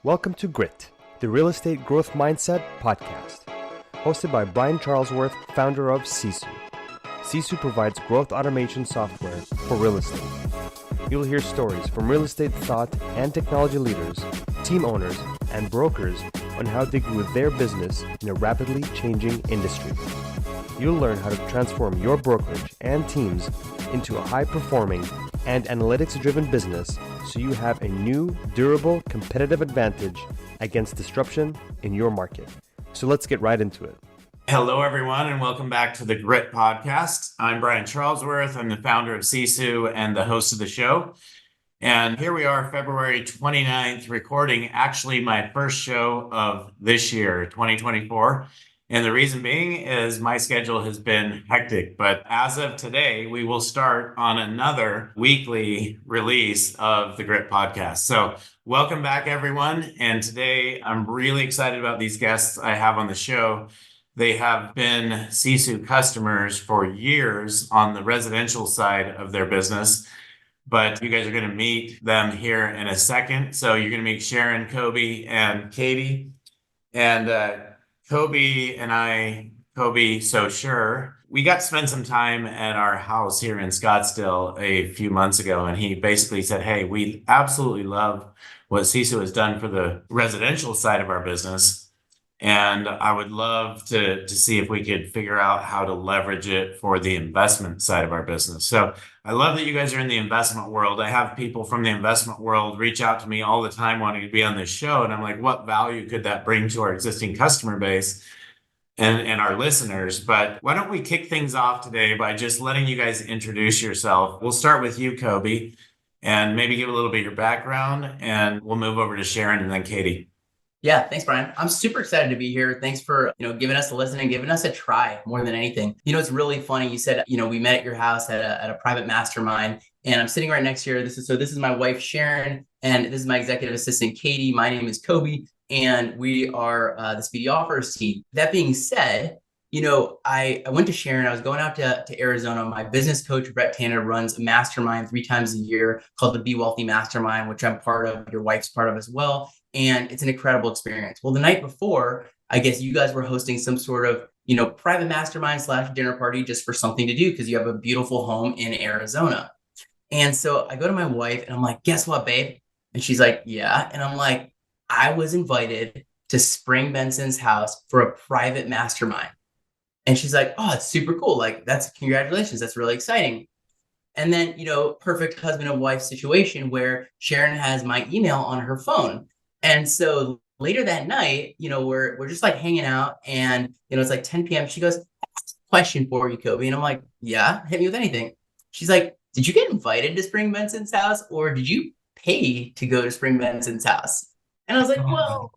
Welcome to Grit, the Real Estate Growth Mindset podcast, hosted by Brian Charlesworth, founder of Sisu. Sisu provides growth automation software for real estate. You'll hear stories from real estate thought and technology leaders, team owners, and brokers on how they grew their business in a rapidly changing industry. You'll learn how to transform your brokerage and teams into a high-performing and analytics-driven business so you have a new, durable, competitive advantage against disruption in your market. So let's get right into it. Hello, everyone, and welcome back to the Grit podcast. I'm Brian Charlesworth. I'm the founder of Sisu and the host of the show. And here we are, February 29th, recording actually my first show of this year, 2024. And the reason being is my schedule has been hectic. But as of today, we will start on another weekly release of the Grit podcast. So welcome back, everyone. And today I'm really excited about these guests I have on the show. They have been Sisu customers for years on the residential side of their business. But you guys are going to meet them here in a second. So you're going to meet Sharon, Coby, and Katy. And Coby Socher, we got to spend some time at our house here in Scottsdale a few months ago. And he basically said, hey, we absolutely love what Sisu has done for the residential side of our business. And I would love to see if we could figure out how to leverage it for the investment side of our business. So I love that you guys are in the investment world. I have people from the investment world reach out to me all the time wanting to be on this show. And I'm like, what value could that bring to our existing customer base and our listeners? But why don't we kick things off today by just letting you guys introduce yourself. We'll start with you, Coby, and maybe give a little bit of your background, and we'll move over to Sharon and then Katy. Yeah, thanks, Brian. I'm super excited to be here. Thanks for, giving us a listen and giving us a try more than anything. It's really funny. You said, we met at your house at a private mastermind, and I'm sitting right next here. This is my wife, Sharon, and this is my executive assistant, Katy. My name is Coby, and we are the Speedy Offers team. That being said, I went to Sharon. I was going out to Arizona. My business coach, Brett Tanner, runs a mastermind 3 times a year called the Be Wealthy Mastermind, which I'm part of. Your wife's part of as well. And it's an incredible experience. Well, the night before, I guess you guys were hosting some sort of, private mastermind / dinner party just for something to do because you have a beautiful home in Arizona. And so I go to my wife and I'm like, guess what, babe? And she's like, yeah. And I'm like, I was invited to Spring Benson's house for a private mastermind. And she's like, oh, it's super cool. Like, congratulations. That's really exciting. And then, perfect husband and wife situation where Sharon has my email on her phone. And so later that night, we're just like hanging out, and, it's like 10 p.m. She goes, question for you, Coby. And I'm like, yeah, hit me with anything. She's like, did you get invited to Spring Benson's house, or did you pay to go to Spring Benson's house? And I was like, well,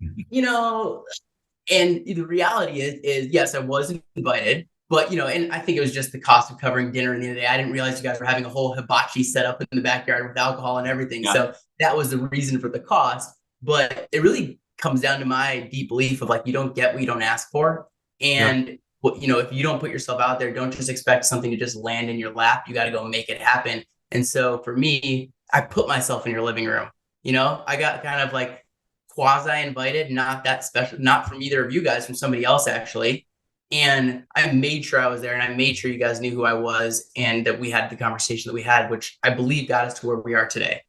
and the reality is yes, I was invited, but, and I think it was just the cost of covering dinner in the end of the day. I didn't realize you guys were having a whole hibachi set up in the backyard with alcohol and everything. Yeah. So that was the reason for the cost. But it really comes down to my deep belief of like, you don't get what you don't ask for. And, if you don't put yourself out there, don't just expect something to just land in your lap. You got to go make it happen. And so for me, I put myself in your living room. I got kind of like quasi invited, not that special, not from either of you guys, from somebody else actually. And I made sure I was there, and I made sure you guys knew who I was, and that we had the conversation that we had, which I believe got us to where we are today.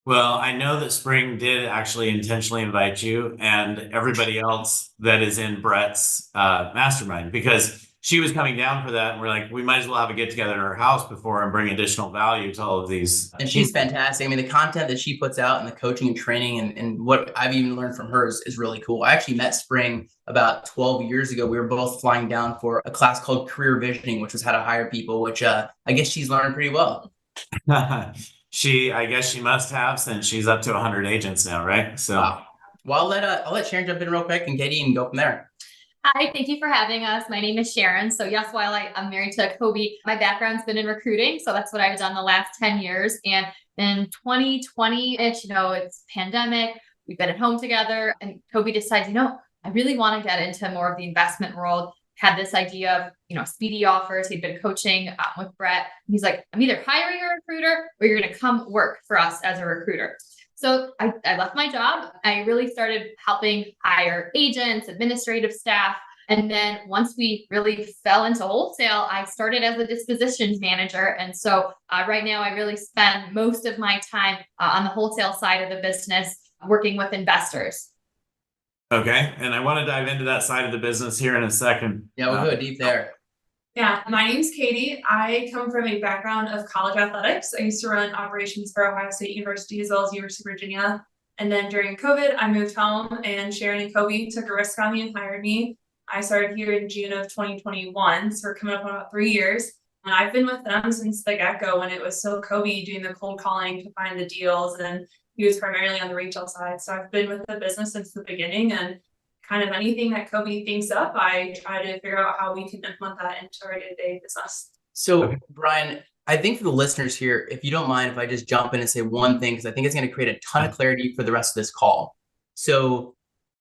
Well, I know that Spring did actually intentionally invite you and everybody else that is in Brett's mastermind, because she was coming down for that. And we're like, we might as well have a get together at her house before and bring additional value to all of these. And she's fantastic. I mean, the content that she puts out and the coaching and training and what I've even learned from her is really cool. I actually met Spring about 12 years ago. We were both flying down for a class called Career Visioning, which was how to hire people, which I guess she's learned pretty well. I guess she must have, since she's up to 100 agents now, right? So, wow. Well, I'll let Sharon jump in real quick and Katy and go from there. Hi, thank you for having us. My name is Sharon. So yes, while I'm married to Coby, my background's been in recruiting. So that's what I've done the last 10 years. And in 2020-ish, it's pandemic. We've been at home together, and Coby decides, I really want to get into more of the investment world. Had this idea of, Speedy Offers. He'd been coaching with Brett. He's like, I'm either hiring a recruiter or you're going to come work for us as a recruiter. So I left my job. I really started helping hire agents, administrative staff. And then once we really fell into wholesale, I started as a dispositions manager. And so right now I really spend most of my time on the wholesale side of the business working with investors. Okay. And I want to dive into that side of the business here in a second. Yeah, we'll go deep there. Yeah, my name's Katy. I come from a background of college athletics. I used to run operations for Ohio State University as well as University of Virginia. And then during COVID, I moved home and Sharon and Coby took a risk on me and hired me. I started here in June of 2021. So we're coming up on about 3 years. And I've been with them since the get-go when it was still Coby doing the cold calling to find the deals. And he was primarily on the retail side. So I've been with the business since the beginning, and kind of anything that Coby thinks up, I try to figure out how we can implement that into our day-to-day business. So, Brian, I think for the listeners here, if you don't mind, if I just jump in and say one thing, because I think it's going to create a ton of clarity for the rest of this call. So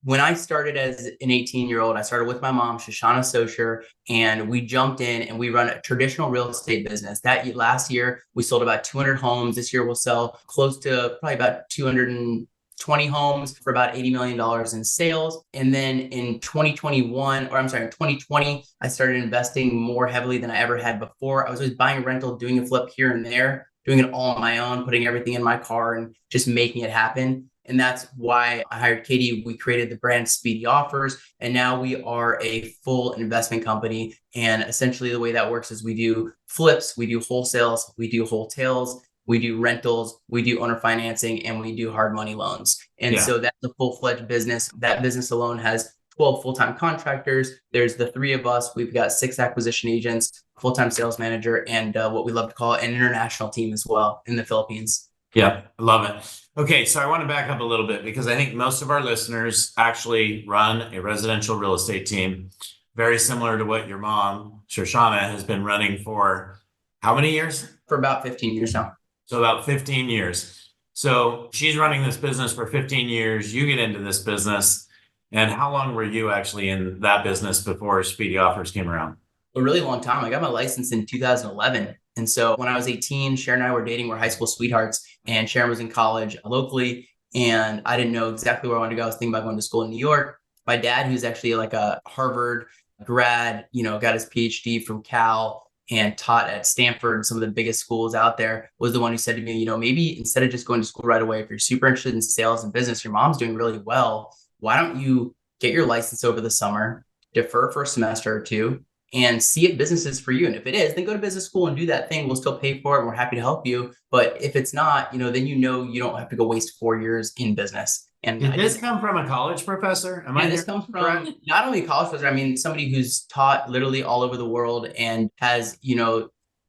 when I started as an 18-year-old, I started with my mom, Coby Socher, and we jumped in and we run a traditional real estate business. That last year, we sold about 200 homes. This year, we'll sell close to probably about 220 homes for about $80 million in sales. And then in 2020, I started investing more heavily than I ever had before. I was always buying a rental, doing a flip here and there, doing it all on my own, putting everything in my car and just making it happen. And that's why I hired Katy. We created the brand Speedy Offers, and now we are a full investment company. And essentially the way that works is we do flips, we do wholesales, we do wholetails, we do rentals, we do owner financing, and we do hard money loans. And so that's a full-fledged business. That business alone has 12 full-time contractors. There's the 3 of us. We've got 6 acquisition agents, full-time sales manager, and what we love to call an international team as well in the Philippines. Yeah, I love it. Okay, so I want to back up a little bit because I think most of our listeners actually run a residential real estate team, very similar to what your mom, Shoshana, has been running for how many years? For about 15 years now. So about 15 years. So she's running this business for 15 years. You get into this business. And how long were you actually in that business before Speedy Offers came around? A really long time. I got my license in 2011. And so when I was 18, Sharon and I were dating. We're high school sweethearts. And Sharon was in college locally. And I didn't know exactly where I wanted to go. I was thinking about going to school in New York. My dad, who's actually like a Harvard grad, got his PhD from Cal and taught at Stanford, some of the biggest schools out there, was the one who said to me, maybe instead of just going to school right away, if you're super interested in sales and business, your mom's doing really well, why don't you get your license over the summer, defer for a semester or 2, and see if business is for you. And if it is, then go to business school and do that thing. We'll still pay for it and we're happy to help you. But if it's not, then you don't have to go waste 4 years in business. And did this come from a college professor? This comes from not only a college professor, somebody who's taught literally all over the world and has,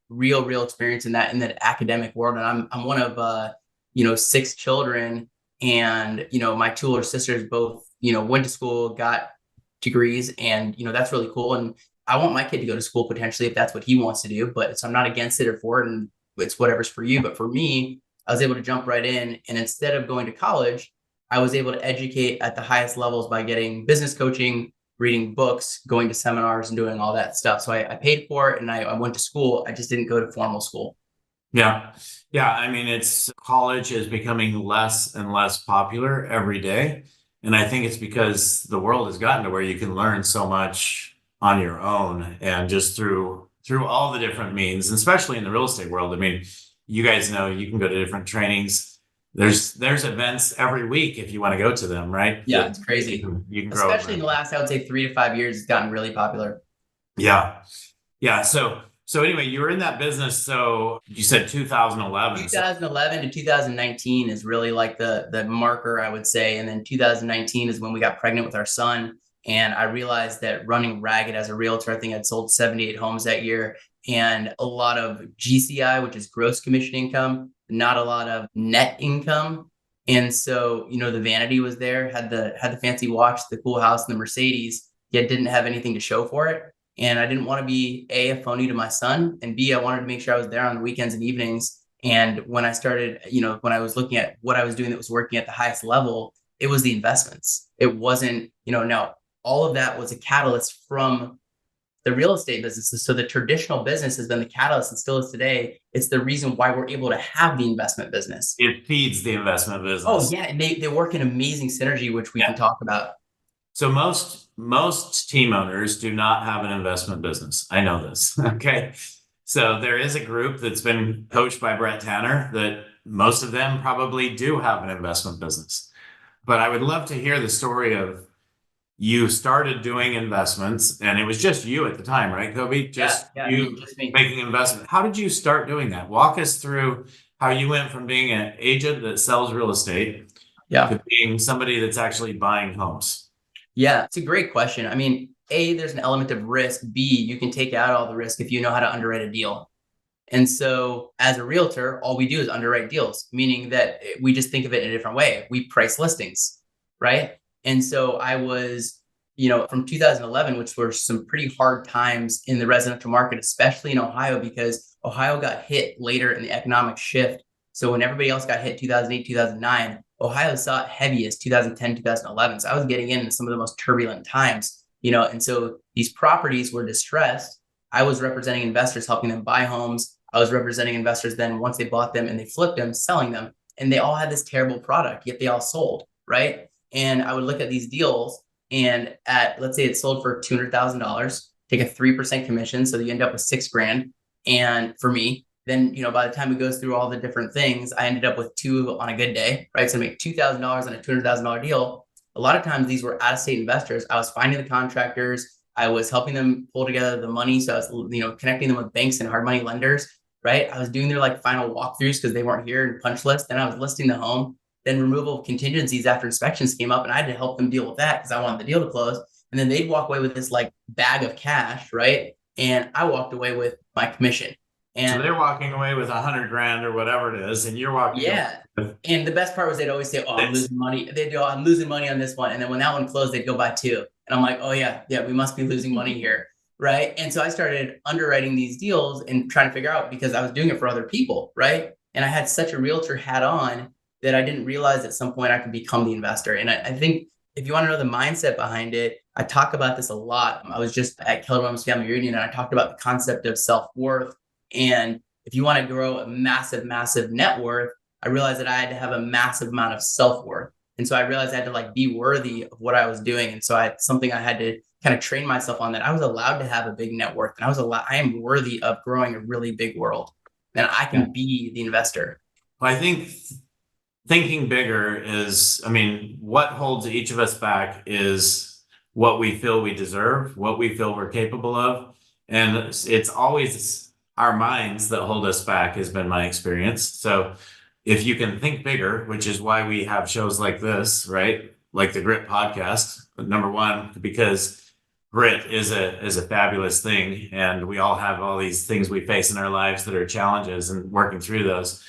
real experience in that academic world. And I'm one of, 6 children, and, my 2 older sisters both, went to school, got degrees, and, that's really cool. And I want my kid to go to school potentially if that's what he wants to do, but so I'm not against it or for it, and it's whatever's for you. But for me, I was able to jump right in. And instead of going to college, I was able to educate at the highest levels by getting business coaching, reading books, going to seminars, and doing all that stuff. So I paid for it and I went to school. I just didn't go to formal school. Yeah. It's college is becoming less and less popular every day. And I think it's because the world has gotten to where you can learn so much on your own and just through all the different means, especially in the real estate world. You guys know you can go to different trainings. There's events every week if you want to go to them, right? Yeah, it's crazy. You can grow. Especially in the last, I would say 3 to 5 years, it's gotten really popular. Yeah. So anyway, you were in that business. So you said 2011. 2011 to 2019 is really like the marker, I would say. And then 2019 is when we got pregnant with our son. And I realized that running ragged as a realtor, I think I'd sold 78 homes that year, and a lot of GCI, which is gross commission income, not a lot of net income. And so, the vanity was there, had the fancy watch, the cool house, and the Mercedes, yet didn't have anything to show for it. And I didn't want to be a phony to my son, and B, I wanted to make sure I was there on the weekends and evenings. And when I started, when I was looking at what I was doing that was working at the highest level, it was the investments. It wasn't, no, all of that was a catalyst from the real estate businesses. So the traditional business has been the catalyst and still is today. It's the reason why we're able to have the investment business. It feeds the investment business. Oh yeah, and they work in amazing synergy, which we can talk about. So most team owners do not have an investment business. I know this. Okay. So there is a group that's been coached by Brett Tanner that most of them probably do have an investment business. But I would love to hear the story of you started doing investments and it was just you at the time, right, Coby? Just me making investment. How did you start doing that? Walk us through how you went from being an agent that sells real estate to being somebody that's actually buying homes. Yeah, it's a great question. I mean, A, there's an element of risk. B, you can take out all the risk if you know how to underwrite a deal. And so as a realtor, all we do is underwrite deals, meaning that we just think of it in a different way. We price listings, right? And so I was, from 2011, which were some pretty hard times in the residential market, especially in Ohio, because Ohio got hit later in the economic shift. So when everybody else got hit 2008, 2009, Ohio saw it heaviest 2010, 2011. So I was getting in some of the most turbulent times, and so these properties were distressed. I was representing investors, helping them buy homes. I was representing investors then once they bought them and they flipped them, selling them. And they all had this terrible product, yet they all sold, right? And I would look at these deals and let's say it sold for $200,000, take a 3% commission. So you end up with $6,000. And for me, then, by the time it goes through all the different things, I ended up with $2,000 on a good day, right? So I make $2,000 on a $200,000 deal. A lot of times these were out-of-state investors. I was finding the contractors. I was helping them pull together the money. So I was, connecting them with banks and hard money lenders, right? I was doing their final walkthroughs because they weren't here and punch list. Then I was listing the home. Then removal of contingencies after inspections came up and I had to help them deal with that because I wanted the deal to close. And then they'd walk away with this bag of cash, right? And I walked away with my commission. And so they're walking away with $100,000 or whatever it is, and you're walking. Yeah. And the best part was they'd always say, "Oh, I'm losing money." They'd go, "I'm losing money on this one." And then when that one closed, they'd go buy two. And I'm like, "Oh yeah, we must be losing money here." Right. And so I started underwriting these deals and trying to figure out, because I was doing it for other people. Right. And I had such a realtor hat on that I didn't realize at some point I could become the investor. And I think if you want to know the mindset behind it, I talk about this a lot. I was just at Keller Williams Family Reunion and I talked about the concept of self-worth. And if you want to grow a massive, massive net worth, I realized that I had to have a massive amount of self-worth. And so I realized I had to be worthy of what I was doing. And so I had to kind of train myself on that. I was allowed to have a big net worth and I am worthy of growing a really big world and I can be the investor. Well, I think thinking bigger is, what holds each of us back is what we feel we deserve, what we feel we're capable of. And it's always our minds that hold us back, has been my experience. So if you can think bigger, which is why we have shows like this, right? Like the Grit podcast, number one, because grit is a fabulous thing. And we all have all these things we face in our lives that are challenges and working through those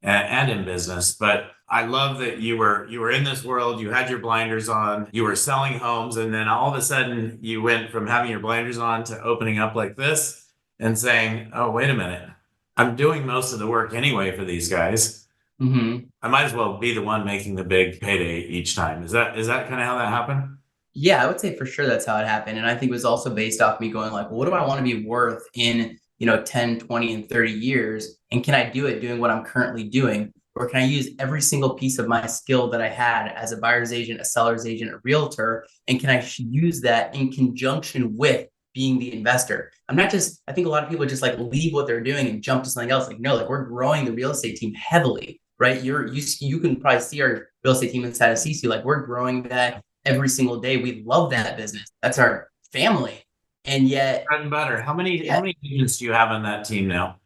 and in business. But I love that you were in this world, you had your blinders on, you were selling homes, and then all of a sudden you went from having your blinders on to opening up like this and saying, "Oh, wait a minute, I'm doing most of the work anyway for these guys. Mm-hmm. I might as well be the one making the big payday each time." Is that kind of how that happened? Yeah, I would say for sure that's how it happened. And I think it was also based off me going what do I want to be worth in 10, 20, and 30 years? And can I do it doing what I'm currently doing? Or can I use every single piece of my skill that I had as a buyer's agent, a seller's agent, a realtor? And can I use that in conjunction with being the investor? I think a lot of people just leave what they're doing and jump to something else. No, we're growing the real estate team heavily, right? You can probably see our real estate team inside of Sisu. We're growing that every single day. We love that business. That's our family. And yet, bread and butter. How many agents do you have on that team now?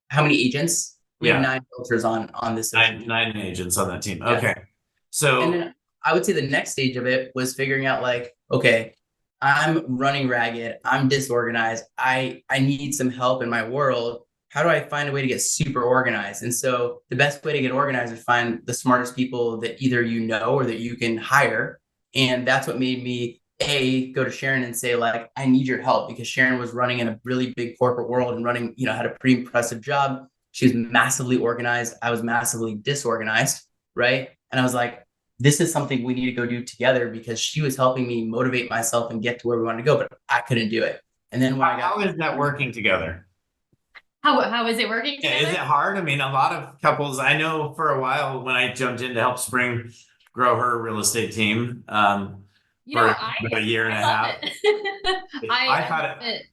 How many agents? We have 9 realtors on this. Nine agents on that team. Yeah. Okay. So, and then I would say the next stage of it was figuring out okay, I'm running ragged. I'm disorganized. I need some help in my world. How do I find a way to get super organized? And so the best way to get organized is find the smartest people that either or that you can hire. And that's what made me go to Sharon and say I need your help, because Sharon was running in a really big corporate world and running, had a pretty impressive job. She was massively organized. I was massively disorganized. Right. And I was this is something we need to go do together, because she was helping me motivate myself and get to where we wanted to go, but I couldn't do it. And then when How is that working together? How is it working Yeah, together? is it hard? I mean, a lot of couples, I know for a while when I jumped in to help Spring grow her real estate team, for about a year and a half. I thought it,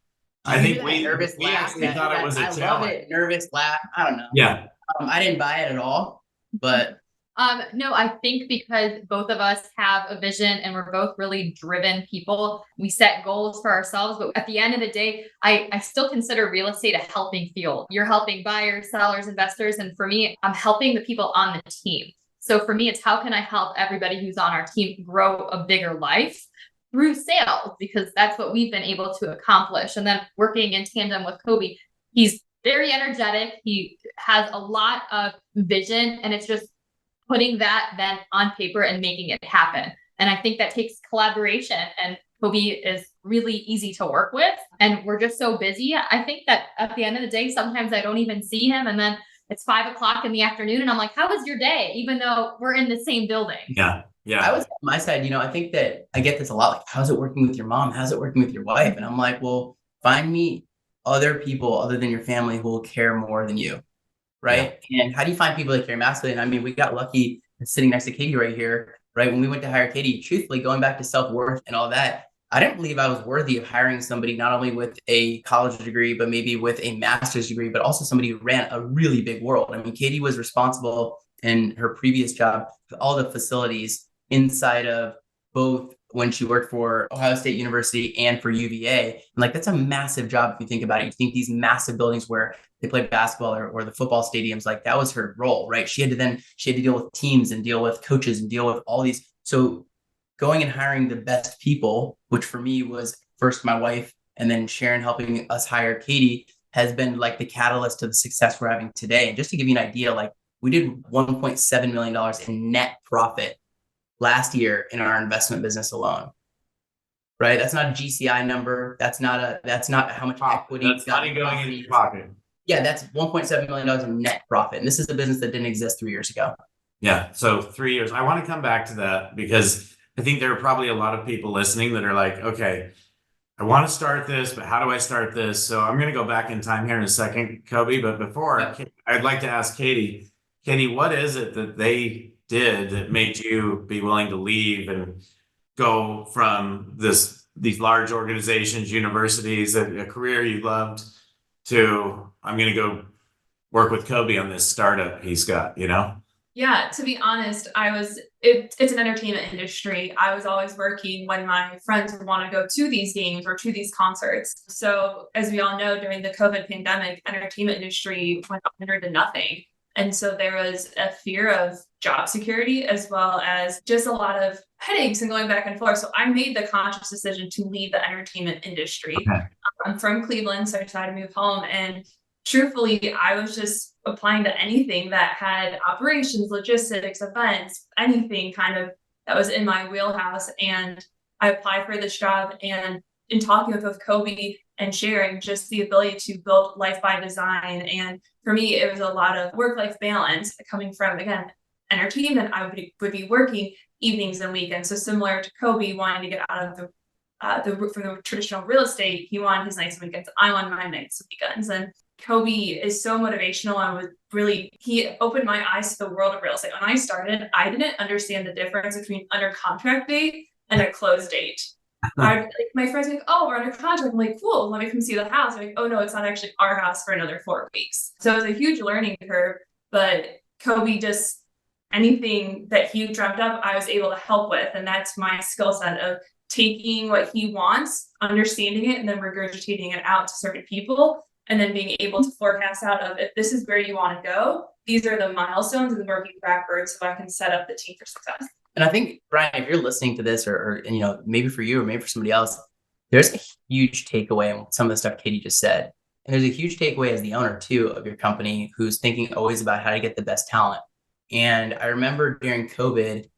I think we actually thought it was a challenge. love it. Nervous laugh. I don't know. Yeah. I didn't buy it at all, but No, I think because both of us have a vision and we're both really driven people, we set goals for ourselves. But at the end of the day, I still consider real estate a helping field. You're helping buyers, sellers, investors. And for me, I'm helping the people on the team. So for me, it's how can I help everybody who's on our team grow a bigger life through sales? Because that's what we've been able to accomplish. And then working in tandem with Coby, he's very energetic. He has a lot of vision, and it's just putting that then on paper and making it happen. And I think that takes collaboration, and Coby is really easy to work with. And we're just so busy. I think that at the end of the day, sometimes I don't even see him. And then it's 5 o'clock in the afternoon and I'm like, how was your day? Even though we're in the same building. Yeah. Yeah. I was on my side, I think that I get this a lot. Like, how's it working with your mom? How's it working with your wife? And I'm like, well, find me other people other than your family who will care more than you. Right. Yeah. And how do you find people that care massively? And I mean, we got lucky sitting next to Katy right here, right? When we went to hire Katy, truthfully, going back to self-worth and all that, I didn't believe I was worthy of hiring somebody not only with a college degree, but maybe with a master's degree, but also somebody who ran a really big world. I mean, Katy was responsible in her previous job for all the facilities inside of both when she worked for Ohio State University and for UVA. And like, that's a massive job if you think about it. You think these massive buildings where they play basketball or the football stadiums, like that was her role, right? She had to deal with teams and deal with coaches and deal with all these. So going and hiring the best people, which for me was first my wife and then Sharon helping us hire Katy, has been like the catalyst to the success we're having today. And just to give you an idea, like we did $1.7 million in net profit last year in our investment business alone. Right? That's not a GCI number. That's not how much equity. That's money going in your pocket. Yeah, that's $1.7 million in net profit. And this is a business that didn't exist 3 years ago. Yeah. So 3 years. I want to come back to that because I think there are probably a lot of people listening that are like, okay, I want to start this, but how do I start this? So I'm going to go back in time here in a second, Coby. But before, I'd like to ask Katy, what is it that they did that made you be willing to leave and go from these large organizations, universities, a career you loved, to I'm going to go work with Coby on this startup he's got, Yeah, to be honest, it's an entertainment industry. I was always working when my friends would want to go to these games or to these concerts. So as we all know, during the COVID pandemic, entertainment industry went under to nothing. And so there was a fear of job security as well as just a lot of headaches and going back and forth. So I made the conscious decision to leave the entertainment industry. Okay. I'm from Cleveland, so I decided to move home. And truthfully, I was just applying to anything that had operations, logistics, events, anything kind of that was in my wheelhouse. And I applied for this job, and in talking with Coby and sharing just the ability to build life by design. And for me, it was a lot of work-life balance coming from, again, entertainment. I would be working evenings and weekends. So similar to Coby wanting to get out of from the traditional real estate, he wanted his nights and weekends. I wanted my nights and weekends. And Coby is so motivational and he opened my eyes to the world of real estate. When I started, I didn't understand the difference between under contract date and a close date. My friends are like, oh, we're under contract. I'm like, cool, let me come see the house. I'm like, oh no, it's not actually our house for another 4 weeks. So it was a huge learning curve, but Coby just, anything that he dreamt up, I was able to help with. And that's my skill set of taking what he wants, understanding it, and then regurgitating it out to certain people. And then being able to forecast out of, if this is where you want to go, these are the milestones, and working backwards so I can set up the team for success. And I think, Brian, if you're listening to this or maybe for you or maybe for somebody else, there's a huge takeaway in some of the stuff Katy just said. And there's a huge takeaway as the owner, too, of your company who's thinking always about how to get the best talent. And I remember during COVID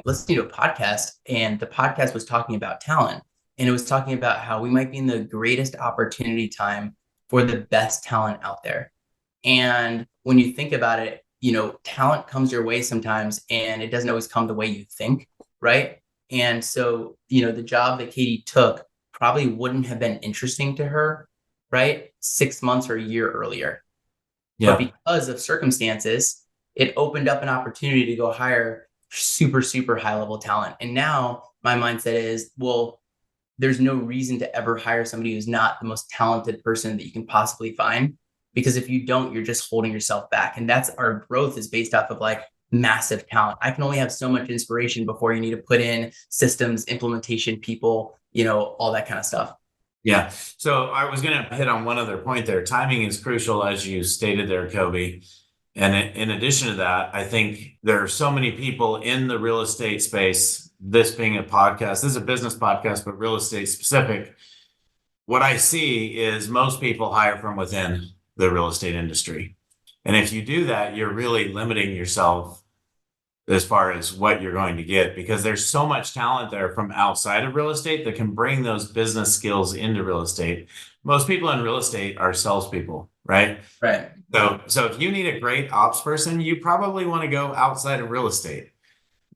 listening to a podcast, and the podcast was talking about talent. And it was talking about how we might be in the greatest opportunity time for the best talent out there. And when you think about it, talent comes your way sometimes, and it doesn't always come the way you think, right? And so, the job that Katy took probably wouldn't have been interesting to her, right? 6 months or a year earlier. But because of circumstances, it opened up an opportunity to go hire super, super high level talent. And now my mindset is, well, there's no reason to ever hire somebody who's not the most talented person that you can possibly find. Because if you don't, you're just holding yourself back. And that's our growth is based off of like massive talent. I can only have so much inspiration before you need to put in systems, implementation, people, all that kind of stuff. Yeah. So I was going to hit on one other point there. Timing is crucial, as you stated there, Coby. And in addition to that, I think there are so many people in the real estate space, this being a podcast, this is a business podcast, but real estate specific. What I see is most people hire from within the real estate industry. And if you do that, you're really limiting yourself as far as what you're going to get, because there's so much talent there from outside of real estate that can bring those business skills into real estate. Most people in real estate are salespeople, right? Right. So if you need a great ops person, you probably want to go outside of real estate.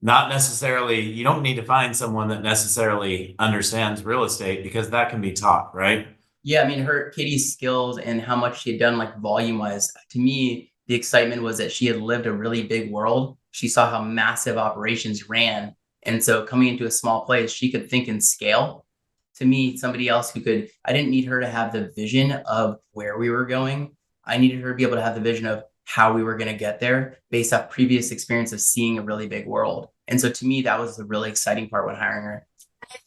Not necessarily, you don't need to find someone that necessarily understands real estate, because that can be taught, right? Yeah, I mean, Katy's skills and how much she had done, like volume wise, to me, the excitement was that she had lived a really big world. She saw how massive operations ran. And so coming into a small place, she could think in scale. To me, somebody else I didn't need her to have the vision of where we were going. I needed her to be able to have the vision of how we were going to get there based off previous experience of seeing a really big world. And so to me, that was the really exciting part when hiring her.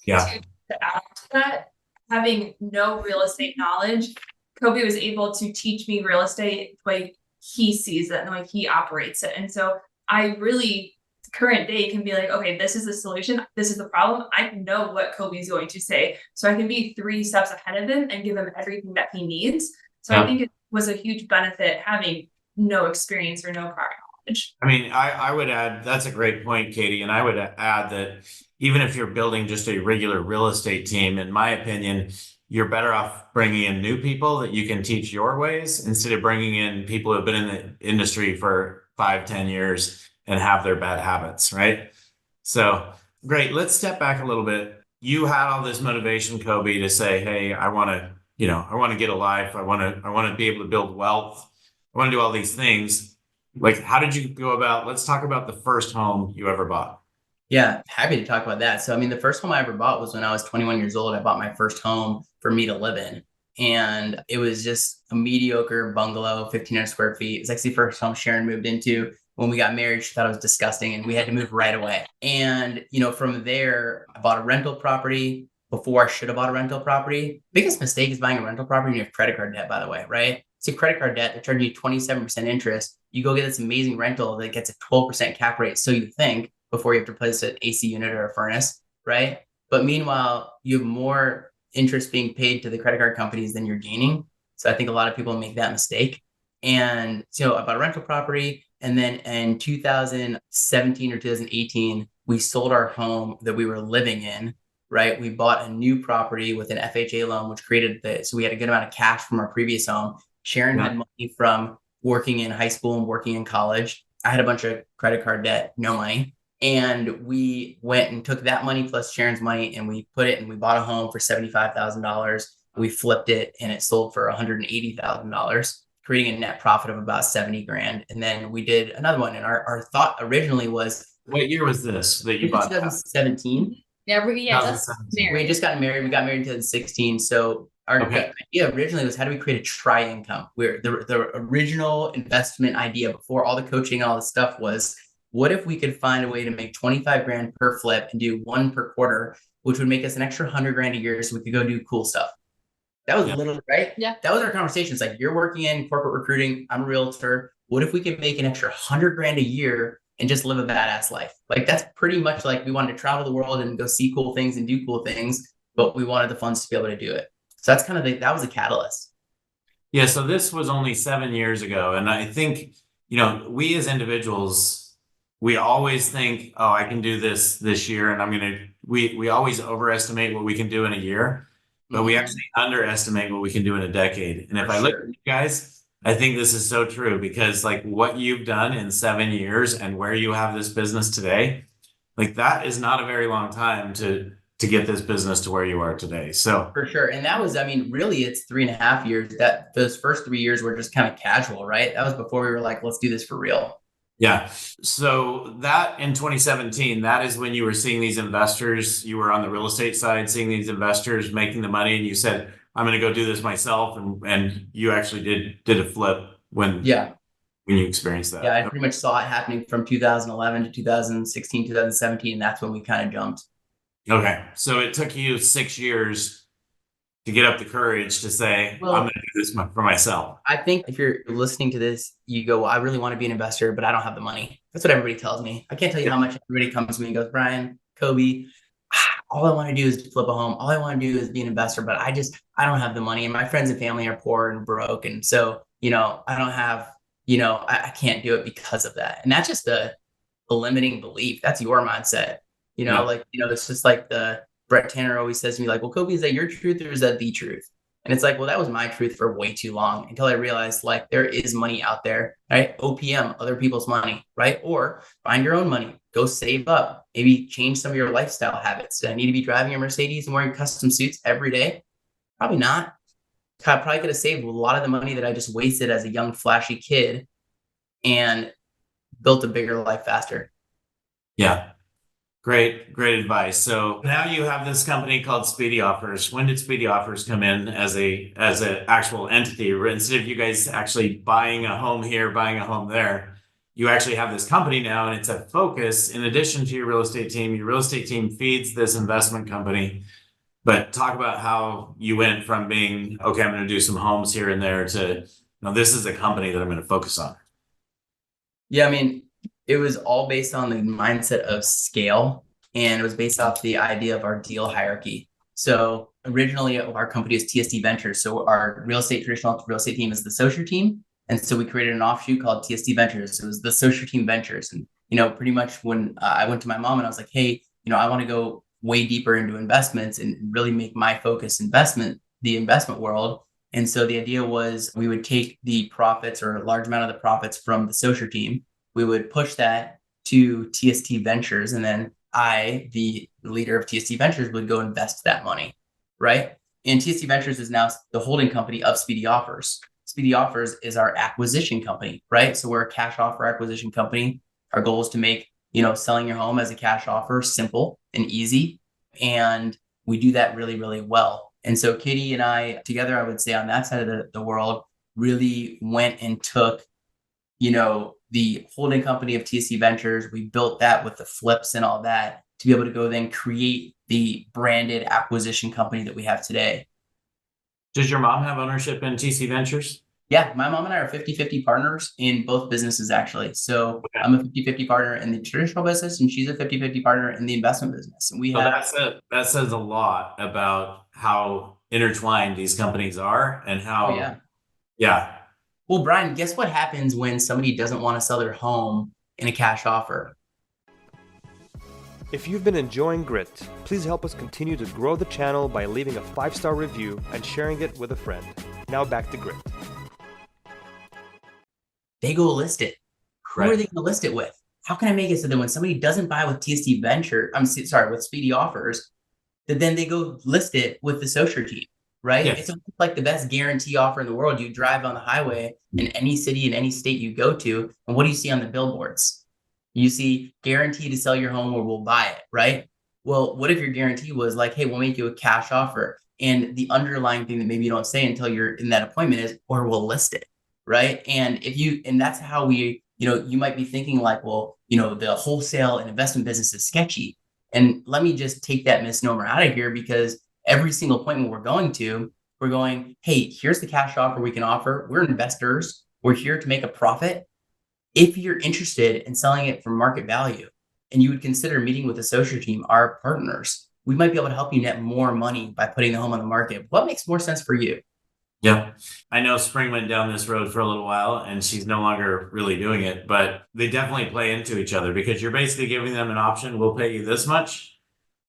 Yeah. To add to that, having no real estate knowledge, Coby was able to teach me real estate the way he sees it and the way he operates it. And so I really, current day, can be like, okay, this is the solution. This is the problem. I know what Coby's going to say. So I can be 3 steps ahead of him and give him everything that he needs. So I think it was a huge benefit having no experience or no prior knowledge. I mean, I would add, that's a great point, Katy. And I would add that even if you're building just a regular real estate team, in my opinion, you're better off bringing in new people that you can teach your ways instead of bringing in people who have been in the industry for 5-10 years and have their bad habits, right? So great. Let's step back a little bit. You had all this motivation, Coby, to say, hey, I want to get a life. I want to be able to build wealth. I want to do all these things. Like, how did you go about, let's talk about the first home you ever bought. Yeah, happy to talk about that. So, I mean, the first home I ever bought was when I was 21 years old. I bought my first home for me to live in. And it was just a mediocre bungalow, 1,500 square feet. It's actually the first home Sharon moved into. When we got married, she thought it was disgusting and we had to move right away. And, from there, I bought a rental property before I should have bought a rental property. Biggest mistake is buying a rental property when you have credit card debt, by the way, right? So credit card debt, they're charging you 27% interest. You go get this amazing rental that gets a 12% cap rate. So you think, before you have to replace an AC unit or a furnace, right? But meanwhile, you have more interest being paid to the credit card companies than you're gaining. So I think a lot of people make that mistake. And so I bought a rental property. And then in 2017 or 2018, we sold our home that we were living in, right? We bought a new property with an FHA loan, which so we had a good amount of cash from our previous home. Sharon had money from working in high school and working in college. I had a bunch of credit card debt, no money. And we went and took that money plus Sharon's money and we put it and we bought a home for $75,000. We flipped it and it sold for $180,000, creating a net profit of about 70 grand. And then we did another one. And our thought originally was, what year was this that you bought? 2017. Yeah, that's married. We just got married. We got married in 2016. So our idea originally was, how do we create a tri-income? Where the original investment idea before all the coaching and all this stuff was, what if we could find a way to make 25 grand per flip and do 1 per quarter, which would make us an extra 100 grand a year so we could go do cool stuff. That was literally, right? Yeah. That was our conversation. It's like, you're working in corporate recruiting. I'm a realtor. What if we could make an extra 100 grand a year and just live a badass life? Like, that's pretty much like we wanted to travel the world and go see cool things and do cool things, but we wanted the funds to be able to do it. So that's kind of that was a catalyst. Yeah. So this was only 7 years ago. And I think, we as individuals, we always think, oh, I can do this year. And we always overestimate what we can do in a year, but we actually underestimate what we can do in a decade. And if I look at you guys, I think this is so true, because like what you've done in 7 years and where you have this business today, like that is not a very long time to to get this business to where you are today. So For sure. And that was, I mean, really it's 3.5 years. That those first 3 years were just kind of casual, right? That was before we were like, let's do this for real. yeah. So that in 2017, that is when you were seeing these investors, you were on the real estate side, seeing these investors making the money, and you said, I'm going to go do this myself. And you actually did a flip when you experienced that. Yeah, I pretty much saw it happening from 2011 to 2016, 2017. And that's when we kind of jumped. Okay. So it took you 6 years to get up the courage to say, Well, I'm going to do this for myself. I think if you're listening to this, you go, well, I really want to be an investor, but I don't have the money. That's what everybody tells me. I can't tell you how much everybody comes to me and goes, Brian, Coby, all I want to do is flip a home. All I want to do is be an investor, but I don't have the money. And my friends and family are poor and broke. And so, I don't have, I can't do it because of that. And that's just a limiting belief. That's your mindset. It's just like Brett Tanner always says to me, like, well, Coby, is that your truth or is that the truth? And it's like, well, that was my truth for way too long until I realized like there is money out there, right? OPM, other people's money, right? Or find your own money, go save up, maybe change some of your lifestyle habits. Do I need to be driving a Mercedes and wearing custom suits every day? Probably not. I probably could have saved a lot of the money that I just wasted as a young, flashy kid and built a bigger life faster. Yeah. Great advice. So now you have this company called Speedy Offers. When did Speedy Offers come in as an actual entity? Instead of you guys actually buying a home here, buying a home there, you actually have this company now, and it's a focus in addition to your real estate team. Your real estate team feeds this investment company. But talk about how you went from being, okay, I'm going to do some homes here and there to, this is a company that I'm going to focus on. Yeah, I mean, it was all based on the mindset of scale, and it was based off the idea of our deal hierarchy. So originally our company is TST Ventures. So our traditional real estate team is the Socher team. And so we created an offshoot called TST Ventures. It was the Socher team Ventures. And, pretty much when I went to my mom and I was like, hey, I want to go way deeper into investments and really make my focus the investment world. And so the idea was we would take the profits or a large amount of the profits from the Socher team. We would push that to TST Ventures. And then I, the leader of TST Ventures, would go invest that money, right? And TST Ventures is now the holding company of Speedy Offers. Speedy Offers is our acquisition company, right? So we're a cash offer acquisition company. Our goal is to make, selling your home as a cash offer simple and easy. And we do that really, really well. And so Katy and I together, I would say on that side of the world, really went and took, the holding company of TST Ventures. We built that with the flips and all that to be able to go then create the branded acquisition company that we have today. Does your mom have ownership in TST Ventures? Yeah, my mom and I are 50-50 partners in both businesses, actually. So I'm a 50-50 partner in the traditional business, and she's a 50-50 partner in the investment business. And that says a lot about how intertwined these companies are and how. Yeah. Well, Brian, guess what happens when somebody doesn't want to sell their home in a cash offer? If you've been enjoying Grit, please help us continue to grow the channel by leaving a 5-star review and sharing it with a friend. Now back to Grit. They go list it. Who are they going to list it with? How can I make it so that when somebody doesn't buy with with Speedy Offers, that then they go list it with the Socher team, right? Yes. It's like the best guarantee offer in the world. You drive on the highway in any city, in any state you go to, and what do you see on the billboards? You see guaranteed to sell your home or we'll buy it, right? Well, what if your guarantee was like, hey, we'll make you a cash offer. And the underlying thing that maybe you don't say until you're in that appointment is, or we'll list it, right? And that's how we, you might be thinking like, well, the wholesale and investment business is sketchy. And let me just take that misnomer out of here, because every single appointment we're going, hey, here's the cash offer we can offer. We're investors. We're here to make a profit. If you're interested in selling it for market value and you would consider meeting with the Socher team, our partners, we might be able to help you net more money by putting the home on the market. What makes more sense for you? Yeah. I know Spring went down this road for a little while and she's no longer really doing it, but they definitely play into each other because you're basically giving them an option. We'll pay you this much,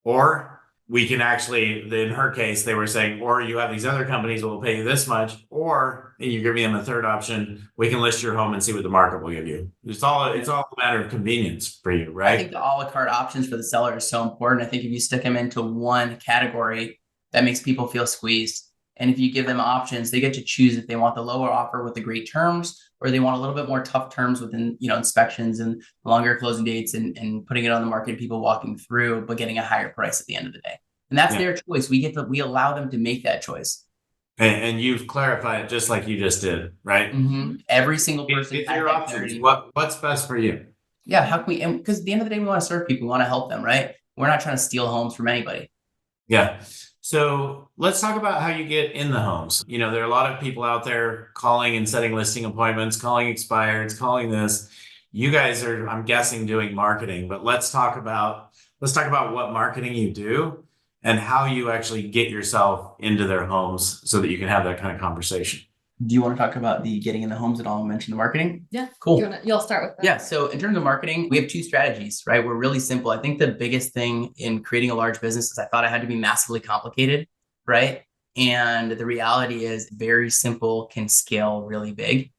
or we can actually, in her case, they were saying, or you have these other companies that will pay you this much, or and you're giving them a third option, we can list your home and see what the market will give you. It's all a matter of convenience for you, right? I think the a la carte options for the seller is so important. I think if you stick them into one category, that makes people feel squeezed. And if you give them options, they get to choose if they want the lower offer with the great terms, or they want a little bit more tough terms within, inspections and longer closing dates and putting it on the market, people walking through, but getting a higher price at the end of the day. And that's their choice. We allow them to make that choice. And you've clarified it just like you just did, right? Mm-hmm. Every single person. It's your options. What's best for you? Yeah. How can we, because at the end of the day, we want to serve people. We want to help them, right? We're not trying to steal homes from anybody. Yeah. So let's talk about how you get in the homes. There are a lot of people out there calling and setting listing appointments, calling expireds, calling this. You guys are, I'm guessing, doing marketing, but let's talk about what marketing you do and how you actually get yourself into their homes so that you can have that kind of conversation. Do you want to talk about the getting in the homes at all and mention the marketing? Yeah. Cool. You'll start with that. Yeah. So in terms of marketing, we have two strategies, right? We're really simple. I think the biggest thing in creating a large business is I thought I had to be massively complicated, right? And the reality is very simple can scale really big.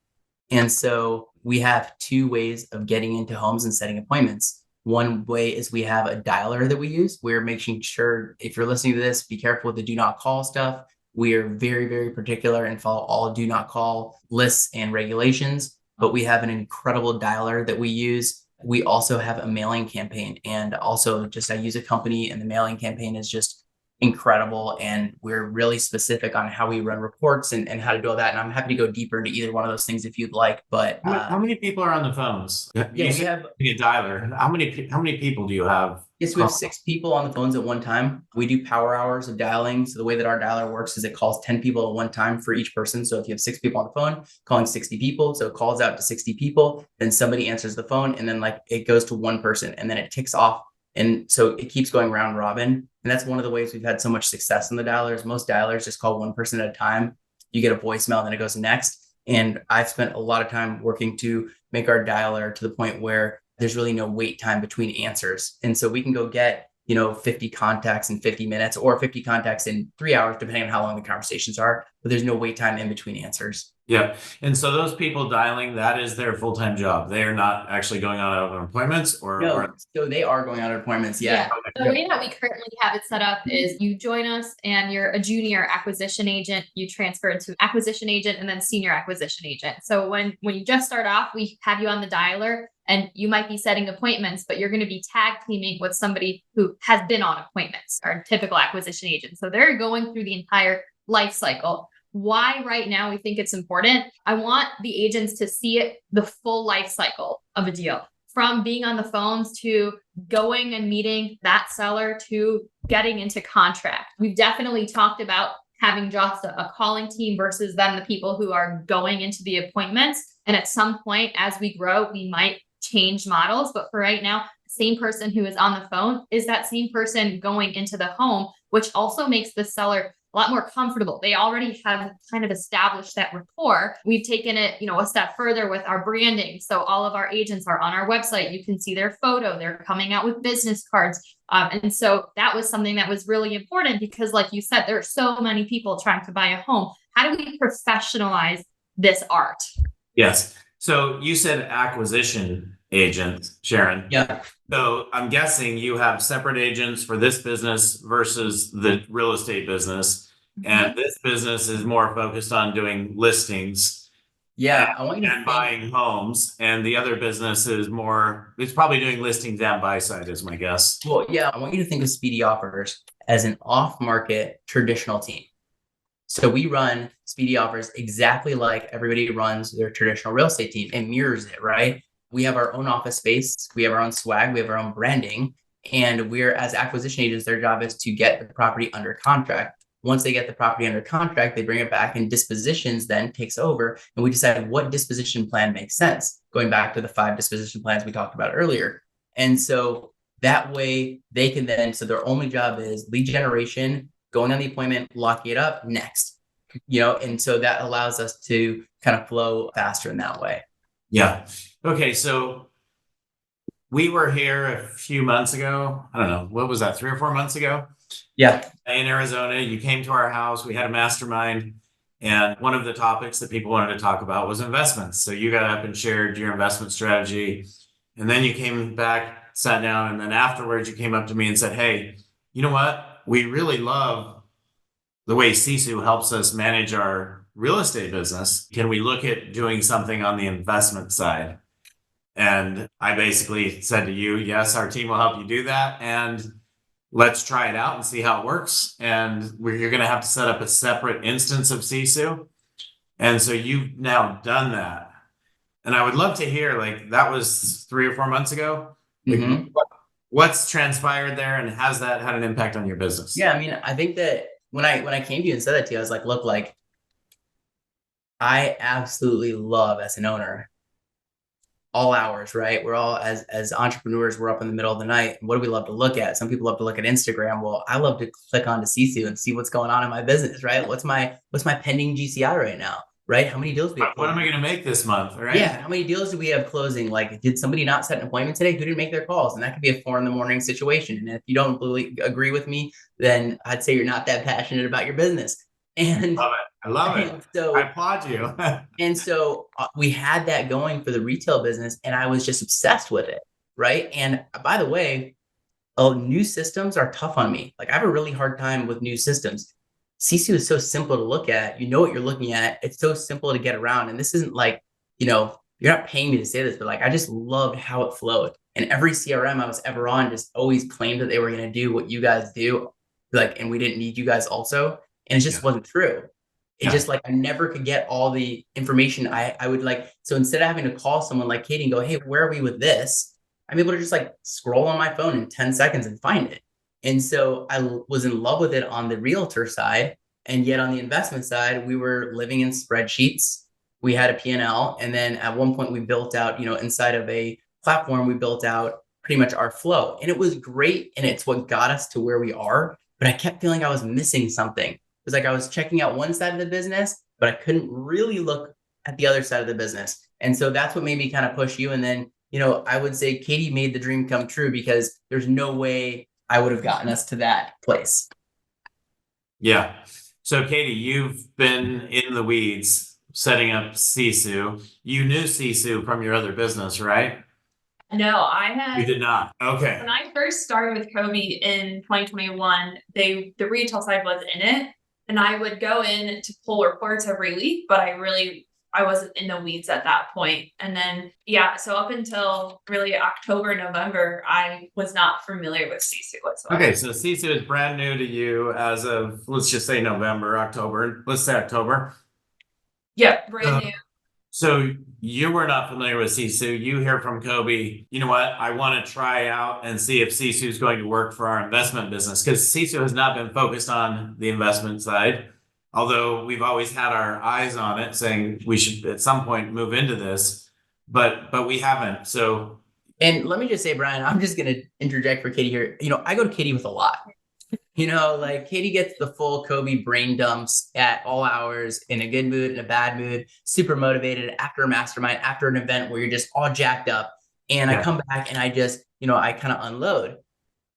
And so we have two ways of getting into homes and setting appointments. One way is we have a dialer that we use. We're making sure, if you're listening to this, be careful with the do not call stuff. We are very, very particular and follow all do not call lists and regulations, but we have an incredible dialer that we use. We also have a mailing campaign, and also I use a company, and the mailing campaign is just incredible. And we're really specific on how we run reports and how to do all that. And I'm happy to go deeper into either one of those things if you'd like. But how many people are on the phones? We have a dialer. How many people do you have? Yes, we have 6 people on the phones at one time. We do power hours of dialing. So the way that our dialer works is it calls 10 people at one time for each person. So if you have 6 people on the phone, calling 60 people. So it calls out to 60 people, then somebody answers the phone, and then it goes to one person, and then it ticks off. And so it keeps going round robin. And that's one of the ways we've had so much success in the dialers. Most dialers just call one person at a time. You get a voicemail, and then it goes next. And I've spent a lot of time working to make our dialer to the point where there's really no wait time between answers. And so we can go get, 50 contacts in 50 minutes or 50 contacts in 3 hours, depending on how long the conversations are, but there's no wait time in between answers. Yeah. And so those people dialing, that is their full-time job. They are not actually going out on appointments So they are going out on appointments. Yeah. The way that we currently have it set up is you join us and you're a junior acquisition agent, you transfer into acquisition agent and then senior acquisition agent. So when you just start off, we have you on the dialer and you might be setting appointments, but you're going to be tag teaming with somebody who has been on appointments, our typical acquisition agent. So they're going through the entire life cycle. Why right now we think it's important? I want the agents to see it, the full life cycle of a deal, from being on the phones to going and meeting that seller to getting into contract. We've definitely talked about having just a calling team versus then the people who are going into the appointments. And at some point, as we grow, we might change models. But for right now, the same person who is on the phone is that same person going into the home, which also makes the seller a lot more comfortable. They already have kind of established that rapport. We've taken it, a step further with our branding. So all of our agents are on our website. You can see their photo. They're coming out with business cards. And so that was something that was really important because, like you said, there are so many people trying to buy a home. How do we professionalize this art? Yes. So you said acquisition agent, Sharon. Yeah. So I'm guessing you have separate agents for this business versus the real estate business. Mm-hmm. And this business is more focused on doing listings. Yeah. I want you to buying homes. And the other business is it's probably doing listings and buy side is my guess. Well, yeah. I want you to think of Speedy Offers as an off-market traditional team. So we run Speedy Offers exactly like everybody runs their traditional real estate team and mirrors it, right? We have our own office space. We have our own swag. We have our own branding. And we're, as acquisition agents, their job is to get the property under contract. Once they get the property under contract, they bring it back and dispositions then takes over. And we decide what disposition plan makes sense, going back to the 5 disposition plans we talked about earlier. And so that way they can then, so their only job is lead generation, going on the appointment, locking it up, next, and so that allows us to kind of flow faster in that way. Yeah. Okay. So we were here a few months ago. I don't know, what was that, 3 or 4 months ago? Yeah. In Arizona. You came to our house. We had a mastermind. And one of the topics that people wanted to talk about was investments. So you got up and shared your investment strategy. And then you came back, sat down, and then afterwards you came up to me and said, hey, you know what? We really love the way Sisu helps us manage our real estate business. Can we look at doing something on the investment side? And I basically said to you, yes, our team will help you do that. And let's try it out and see how it works. And you're going to have to set up a separate instance of Sisu. And so you've now done that. And I would love to hear, like, that was 3 or 4 months ago. Mhm. What's transpired there, and has that had an impact on your business? Yeah, I mean, I think that when I came to you and said that to you, I was like, look, like, I absolutely love, as an owner, all hours, right? We're all, as entrepreneurs, we're up in the middle of the night. What do we love to look at? Some people love to look at Instagram. Well, I love to click onto Sisu and see what's going on in my business, right? What's my pending GCI right now, right? How many deals do we have? What am I going to make this month, right? Yeah, how many deals do we have closing? Like, did somebody not set an appointment today? Who didn't make their calls? And that could be a 4 a.m. situation. And if you don't agree with me, then I'd say you're not that passionate about your business. And Love it. I love it. So I applaud you. and so we had that going for the retail business, and I was just obsessed with it, right? And by the way, new systems are tough on me. Like, I have a really hard time with new systems. Sisu is so simple to look at. You know what you're looking at. It's so simple to get around. And this isn't like, you're not paying me to say this, but like, I just loved how it flowed. And every CRM I was ever on just always claimed that they were going to do what you guys do. Like, and we didn't need you guys also. And it just wasn't true. It just, like, I never could get all the information I would like. So instead of having to call someone like Katy and go, hey, where are we with this? I'm able to just, like, scroll on my phone in 10 seconds and find it. And so I was in love with it on the realtor side. And yet on the investment side, we were living in spreadsheets. We had a P&L. And then at one point we built out, inside of a platform, we built out pretty much our flow. And it was great. And it's what got us to where we are. But I kept feeling I was missing something. It was like I was checking out one side of the business, but I couldn't really look at the other side of the business. And so that's what made me kind of push you. And then, I would say Katy made the dream come true, because there's no way I would have gotten us to that place. Yeah. So Katy, you've been in the weeds setting up Sisu. You knew Sisu from your other business, right? No, I had. You did not. Okay. When I first started with Coby in 2021, the retail side was in it, and I would go in to pull reports every week, but I wasn't in the weeds at that point. And then, so up until really October, November, I was not familiar with Sisu whatsoever. Okay, so Sisu is brand new to you as of, let's just say November, October. Let's say October. Yeah, brand new. So you were not familiar with Sisu. You hear from Coby, you know what? I want to try out and see if Sisu is going to work for our investment business, because Sisu has not been focused on the investment side. Although we've always had our eyes on it, saying we should at some point move into this, but we haven't. So, and let me just say, Brian, I'm just going to interject for Katy here. I go to Katy with a lot. Like, Katy gets the full Coby brain dumps at all hours, in a good mood, in a bad mood, super motivated after a mastermind, after an event where you're just all jacked up. And I come back and I just, I kind of unload.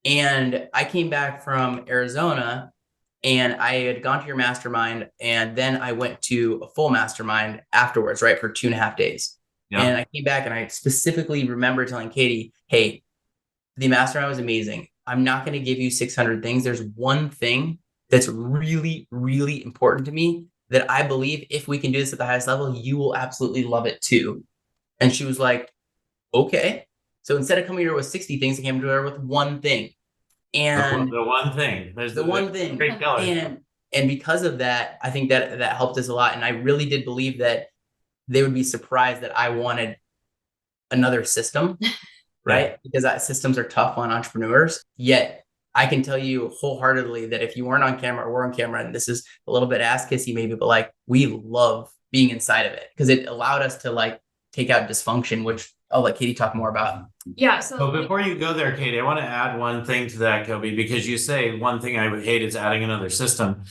And I came back from Arizona, and I had gone to your mastermind, and then I went to a full mastermind afterwards, right, for 2.5 days. Yeah. And I came back and I specifically remember telling Katy, hey, the mastermind was amazing. I'm not going to give you 600 things. There's one thing that's really, really important to me that I believe if we can do this at the highest level, you will absolutely love it too. And she was like, okay. So instead of coming to her with 60 things, I came to her with one thing. And the one thing, there's the one thing. Great color. And because of that, I think that helped us a lot. And I really did believe that they would be surprised that I wanted another system, right? Because systems are tough on entrepreneurs. Yet I can tell you wholeheartedly that if you weren't on camera or we're on camera, and this is a little bit ass kissy maybe, but like, we love being inside of it, because it allowed us to like take out dysfunction, which I'll let Katy talk more about. Yeah. So before you go there, Katy, I want to add one thing to that, Coby, because you say one thing I would hate is adding another system.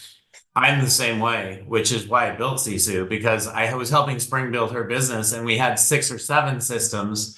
I'm the same way, which is why I built Sisu, because I was helping Spring build her business, and we had 6 or 7 systems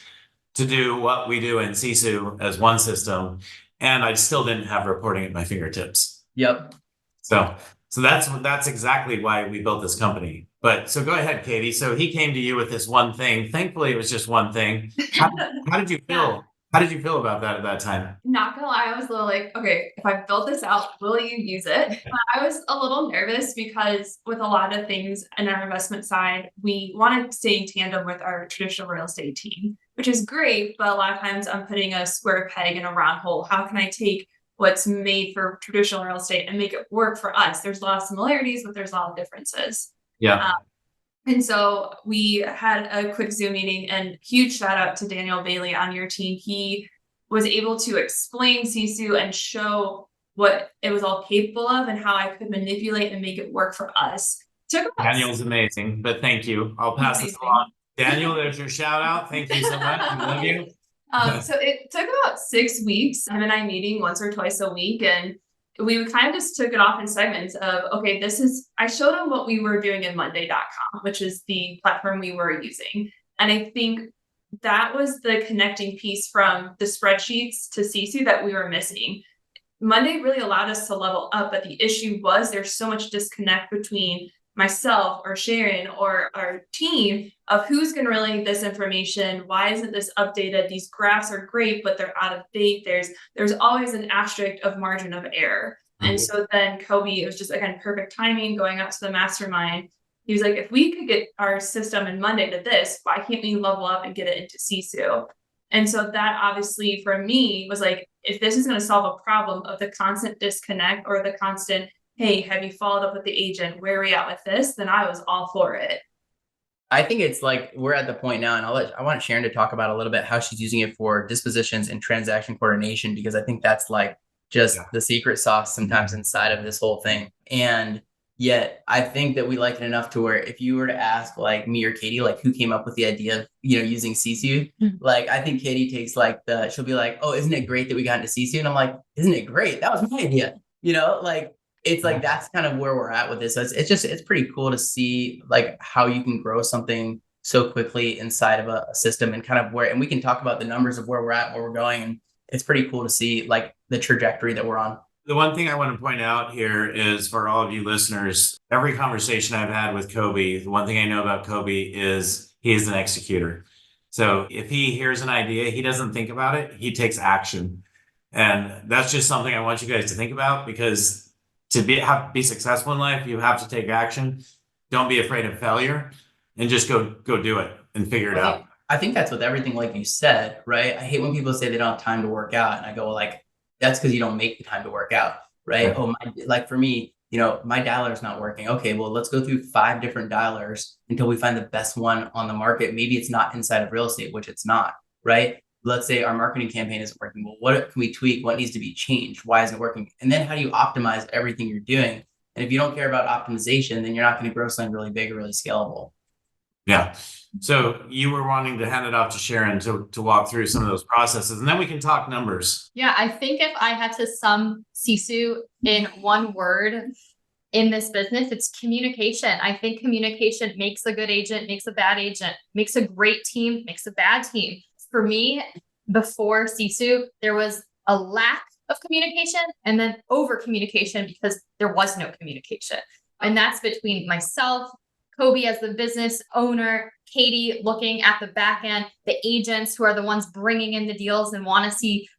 to do what we do in Sisu as one system, and I still didn't have reporting at my fingertips. Yep. So that's exactly why we built this company. But so go ahead, Katy. So he came to you with this one thing. Thankfully, it was just one thing. How did you feel? Yeah. How did you feel about that at that time? Not gonna lie, I was a little like, okay, if I build this out, will you use it? I was a little nervous because with a lot of things in our investment side, we want to stay in tandem with our traditional real estate team, which is great. But a lot of times I'm putting a square peg in a round hole. How can I take what's made for traditional real estate and make it work for us? There's a lot of similarities, but there's a lot of differences. Yeah. And so we had a quick Zoom meeting, and huge shout out to Daniel Bailey on your team. He was able to explain Sisu and show what it was all capable of and how I could manipulate and make it work for us. Daniel's amazing, but thank you. I'll pass this along. Daniel, there's your shout out. Thank you so much. We love you. So it took about 6 weeks. Him and I meeting once or twice a week, and we kind of just took it off in segments of, okay, I showed him what we were doing in Monday.com, which is the platform we were using. And I think that was the connecting piece from the spreadsheets to Sisu that we were missing. Monday really allowed us to level up, but the issue was there's so much disconnect between myself or Sharon or our team of who's going to relay this information. Why isn't this updated? These graphs are great, but they're out of date. There's always an asterisk of margin of error. And so then Coby, it was just, again, perfect timing going out to the mastermind. He was like, if we could get our system in Monday to this, why can't we level up and get it into Sisu? And so that obviously for me was like, if this is going to solve a problem of the constant disconnect or the constant, hey, have you followed up with the agent? Where are we at with this? Then I was all for it. I think it's like we're at the point now, and I want Sharon to talk about a little bit how she's using it for dispositions and transaction coordination, because I think that's like just the secret sauce sometimes inside of this whole thing. And yet I think that we like it enough to where if you were to ask like me or Katy, like who came up with the idea of, using Sisu, like I think Katy takes like she'll be like, oh, isn't it great that we got into Sisu? And I'm like, isn't it great? That was my idea. Like it's like, that's kind of where we're at with this. So it's pretty cool to see like how you can grow something so quickly inside of a system and kind of and we can talk about the numbers of where we're at, where we're going. And it's pretty cool to see like the trajectory that we're on. The one thing I want to point out here is for all of you listeners, every conversation I've had with Coby, the one thing I know about Coby is he is an executor. So if he hears an idea, he doesn't think about it, he takes action. And that's just something I want you guys to think about, because to be successful in life, you have to take action. Don't be afraid of failure, and just go do it and figure it out. I think that's with everything, like you said, right? I hate when people say they don't have time to work out, and I go, well, like, that's because you don't make the time to work out, right? Oh, like for me, my dialer is not working. Okay, well, let's go through 5 different dialers until we find the best one on the market. Maybe it's not inside of real estate, which it's not, right? Let's say our marketing campaign isn't working. Well, what can we tweak? What needs to be changed? Why isn't it working? And then how do you optimize everything you're doing? And if you don't care about optimization, then you're not going to grow something really big or really scalable. Yeah. So you were wanting to hand it off to Sharon to walk through some of those processes, and then we can talk numbers. Yeah, I think if I had to sum Sisu in one word in this business, it's communication. I think communication makes a good agent, makes a bad agent, makes a great team, makes a bad team. For me, before Sisu, there was a lack of communication and then over communication because there was no communication. And that's between myself, Coby as the business owner, Katy looking at the back end, the agents who are the ones bringing in the deals and want to see,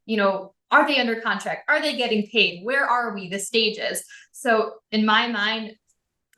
are they under contract? Are they getting paid? Where are we? The stages. So in my mind,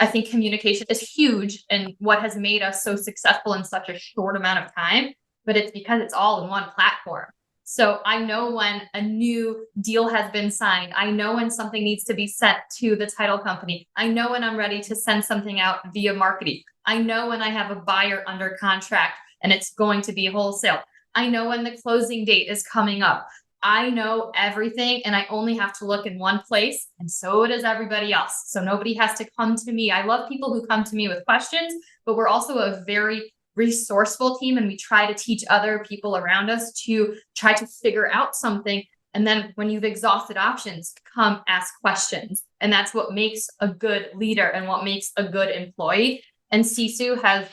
I think communication is huge and what has made us so successful in such a short amount of time. But it's because it's all in one platform. So I know when a new deal has been signed. I know when something needs to be sent to the title company. I know when I'm ready to send something out via marketing. I know when I have a buyer under contract and it's going to be wholesale. I know when the closing date is coming up. I know everything and I only have to look in one place, and so does everybody else. So nobody has to come to me. I love people who come to me with questions, but we're also a very resourceful team, and we try to teach other people around us to try to figure out something. And then when you've exhausted options, come ask questions. And that's what makes a good leader and what makes a good employee. And Sisu has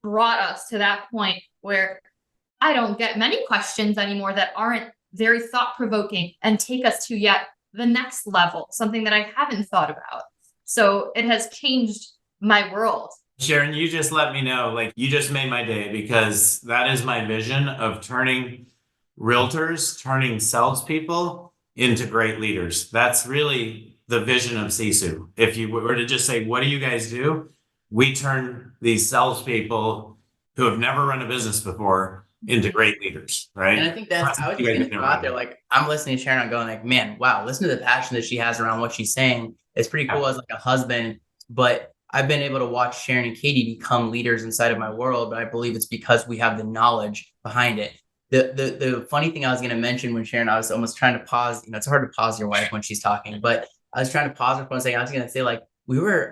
brought us to that point where I don't get many questions anymore that aren't very thought provoking and take us to yet the next level, something that I haven't thought about. So it has changed my world. Sharon, you just let me know, like you just made my day, because that is my vision of turning realtors, turning salespeople into great leaders. That's really the vision of Sisu. If you were to just say, what do you guys do? We turn these salespeople who have never run a business before into great leaders, right? And I think I was just going to throw out there, like, I'm listening to Sharon, I'm going like, man, wow, listen to the passion that she has around what she's saying. It's pretty cool as like a husband, but I've been able to watch Sharon and Katy become leaders inside of my world, but I believe it's because we have the knowledge behind it. The funny thing I was going to mention when Sharon, I was almost trying to pause, it's hard to pause your wife when she's talking, but I was trying to pause her for one second. I was going to say, like,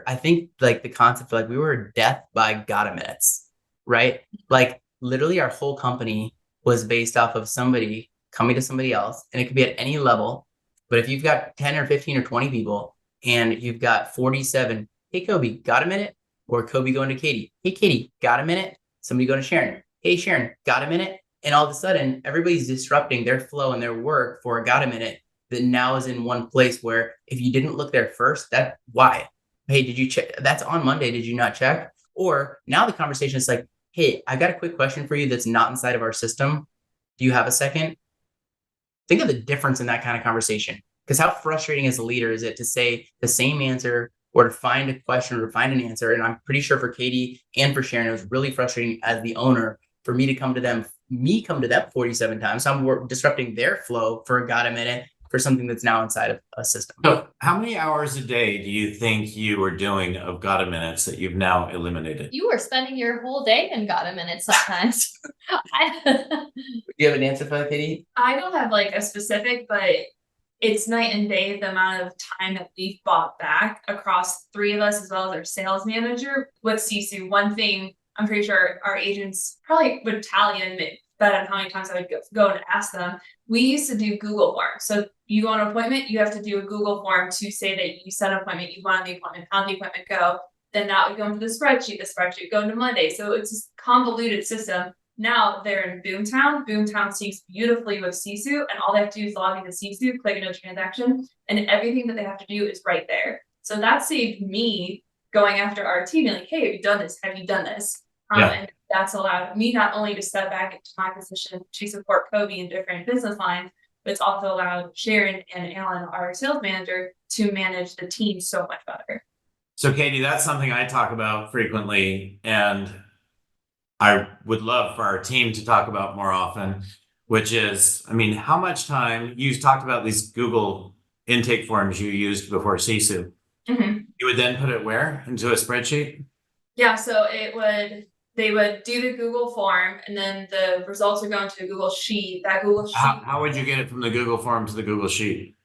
I think like the concept, like we were death by God minutes, right? Like literally our whole company was based off of somebody coming to somebody else, and it could be at any level. But if you've got 10 or 15 or 20 people and you've got 47, hey, Coby, got a minute? Or Coby going to Katy, hey, Katy, got a minute? Somebody going to Sharon, hey, Sharon, got a minute? And all of a sudden, everybody's disrupting their flow and their work for a got a minute that now is in one place where if you didn't look there first, why? Hey, did you check? That's on Monday. Did you not check? Or now the conversation is like, hey, I got a quick question for you that's not inside of our system. Do you have a second? Think of the difference in that kind of conversation. Because how frustrating as a leader is it to say the same answer or to find a question or to find an answer? And I'm pretty sure for Katy and for Sharon, it was really frustrating as the owner for me to come to them 47 times. So I'm disrupting their flow for a got a minute for something that's now inside of a system. So how many hours a day do you think you were doing of got a minutes that you've now eliminated? You were spending your whole day in got a minute sometimes. Do you have an answer for that, Katy? I don't have like a specific, but it's night and day the amount of time that we've bought back across three of us, as well as our sales manager with Sisu. One thing I'm pretty sure our agents probably would tally and bet on how many times I would go and ask them. We used to do Google forms. So you go on an appointment, you have to do a Google form to say that you set an appointment, you want the appointment, how did the appointment go? Then that would go into the spreadsheet would go into Monday. So it's this convoluted system. Now they're in Boomtown. Boomtown syncs beautifully with Sisu, and all they have to do is log into Sisu, click a no transaction, and everything that they have to do is right there. So that saved me going after our team, like, hey, have you done this? Have you done this? And that's allowed me not only to step back into my position to support Coby in different business lines, but it's also allowed Sharon and Alan, our sales manager, to manage the team so much better. So Katy, that's something I talk about frequently, and I would love for our team to talk about more often, which is, how much time you talked about these Google intake forms you used before Sisu. Mm-hmm. You would then put it where? Into a spreadsheet? Yeah, so they would do the Google form, and then the results would go into a Google Sheet. That Google Sheet. How would you get it from the Google form to the Google Sheet?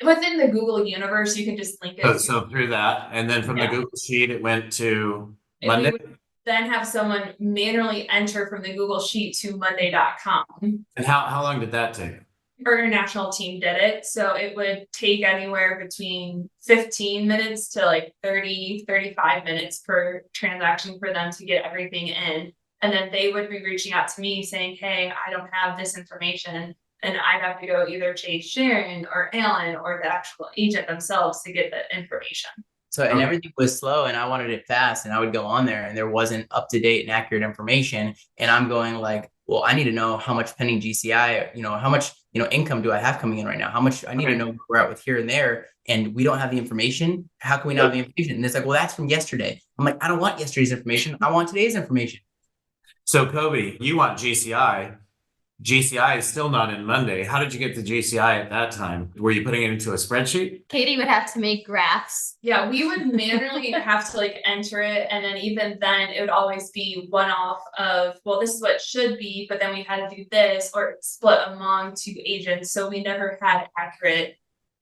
Within the Google universe, you can just link it. So through that, and then from the Google Sheet, it went to Monday? We would then have someone manually enter from the Google Sheet to monday.com. And how long did that take? Our international team did it. So it would take anywhere between 15 minutes to like 30, 35 minutes per transaction for them to get everything in. And then they would be reaching out to me saying, hey, I don't have this information. And I'd have to go either chase Sharon or Alan or the actual agent themselves to get the information. So, and everything was slow and I wanted it fast, and I would go on there and there wasn't up to date and accurate information. And I'm going like, well, I need to know how much pending GCI, how much, income do I have coming in right now? How much I need to know where we're at with here and there. And we don't have the information. How can we not have the information? And it's like, well, that's from yesterday. I'm like, I don't want yesterday's information. I want today's information. So Coby, you want GCI. GCI is still not in Monday. How did you get the GCI at that time? Were you putting it into a spreadsheet? Katy would have to make graphs. Yeah, we would manually have to enter it. And then even then it would always be one off of, well, this is what it should be, but then we had to do this or split among two agents. So we never had accurate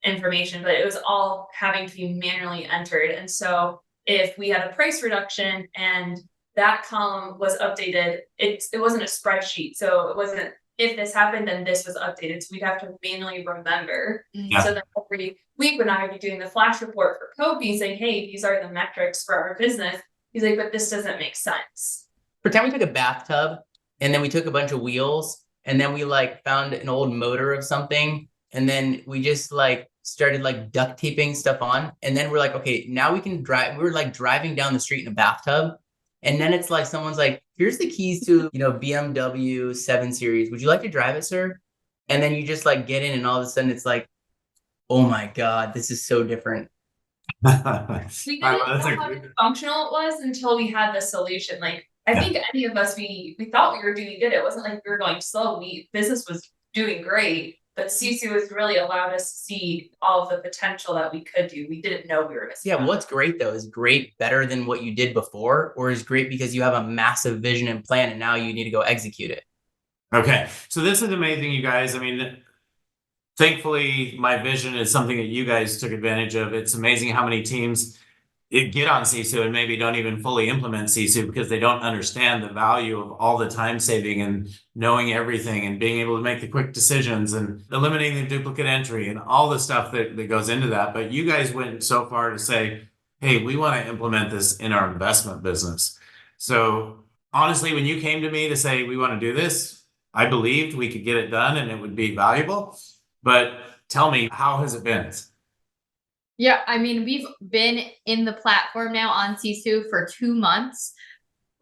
information, but it was all having to be manually entered. And so if we had a price reduction and that column was updated, it wasn't a spreadsheet. So it wasn't, if this happened, then this was updated. So we'd have to manually remember. Yeah. So then every week when I would be doing the flash report for Coby saying, hey, these are the metrics for our business. He's like, but this doesn't make sense. Pretend we took a bathtub And then we took a bunch of wheels, and then we like found an old motor of something. And then we just like started like duct taping stuff on. And then we're like, okay, now we can drive. We were like driving down the street in a bathtub. And then it's like, someone's like, here's the keys to, BMW 7 Series. Would you like to drive it, sir? And then you just like get in, and all of a sudden it's like, oh my God, this is so different. We didn't know how functional it was until we had the solution. Like, I think any of us, we thought we were doing good. It wasn't like we were going slow. Business was doing great, but Sisu has really allowed us to see all of the potential that we could do. We didn't know we were missing. Yeah, what's great though is great better than what you did before, or is great because you have a massive vision and plan and now you need to go execute it. Okay, so this is amazing, you guys. I mean, thankfully, my vision is something that you guys took advantage of. It's amazing how many teams get on Sisu and maybe don't even fully implement Sisu because they don't understand the value of all the time saving and knowing everything and being able to make the quick decisions and eliminating the duplicate entry and all the stuff that goes into that. But you guys went so far to say, hey, we want to implement this in our investment business. So honestly, when you came to me to say, we want to do this, I believed we could get it done and it would be valuable. But tell me, how has it been? Yeah, I mean, we've been in the platform now on Sisu for 2 months.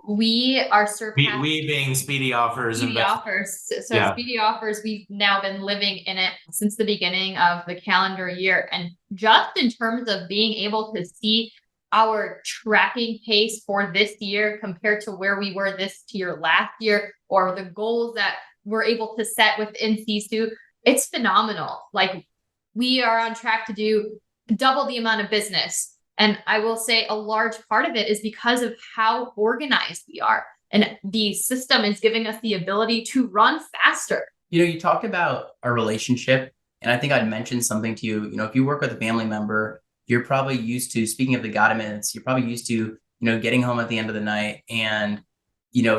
We are surpassing. We being Speedy Offers. Speedy Offers. So Yeah. Speedy Offers, we've now been living in it since the beginning of the calendar year. And just in terms of being able to see our tracking pace for this year compared to where we were this year last year, or the goals that we're able to set within Sisu, it's phenomenal. Like, we are on track to do double the amount of business. And I will say a large part of it is because of how organized we are. And the system is giving us the ability to run faster. You talked about our relationship, and I think I'd mentioned something to you. If you work with a family member, you're probably used to, speaking of the God minutes, you're probably used to, getting home at the end of the night and,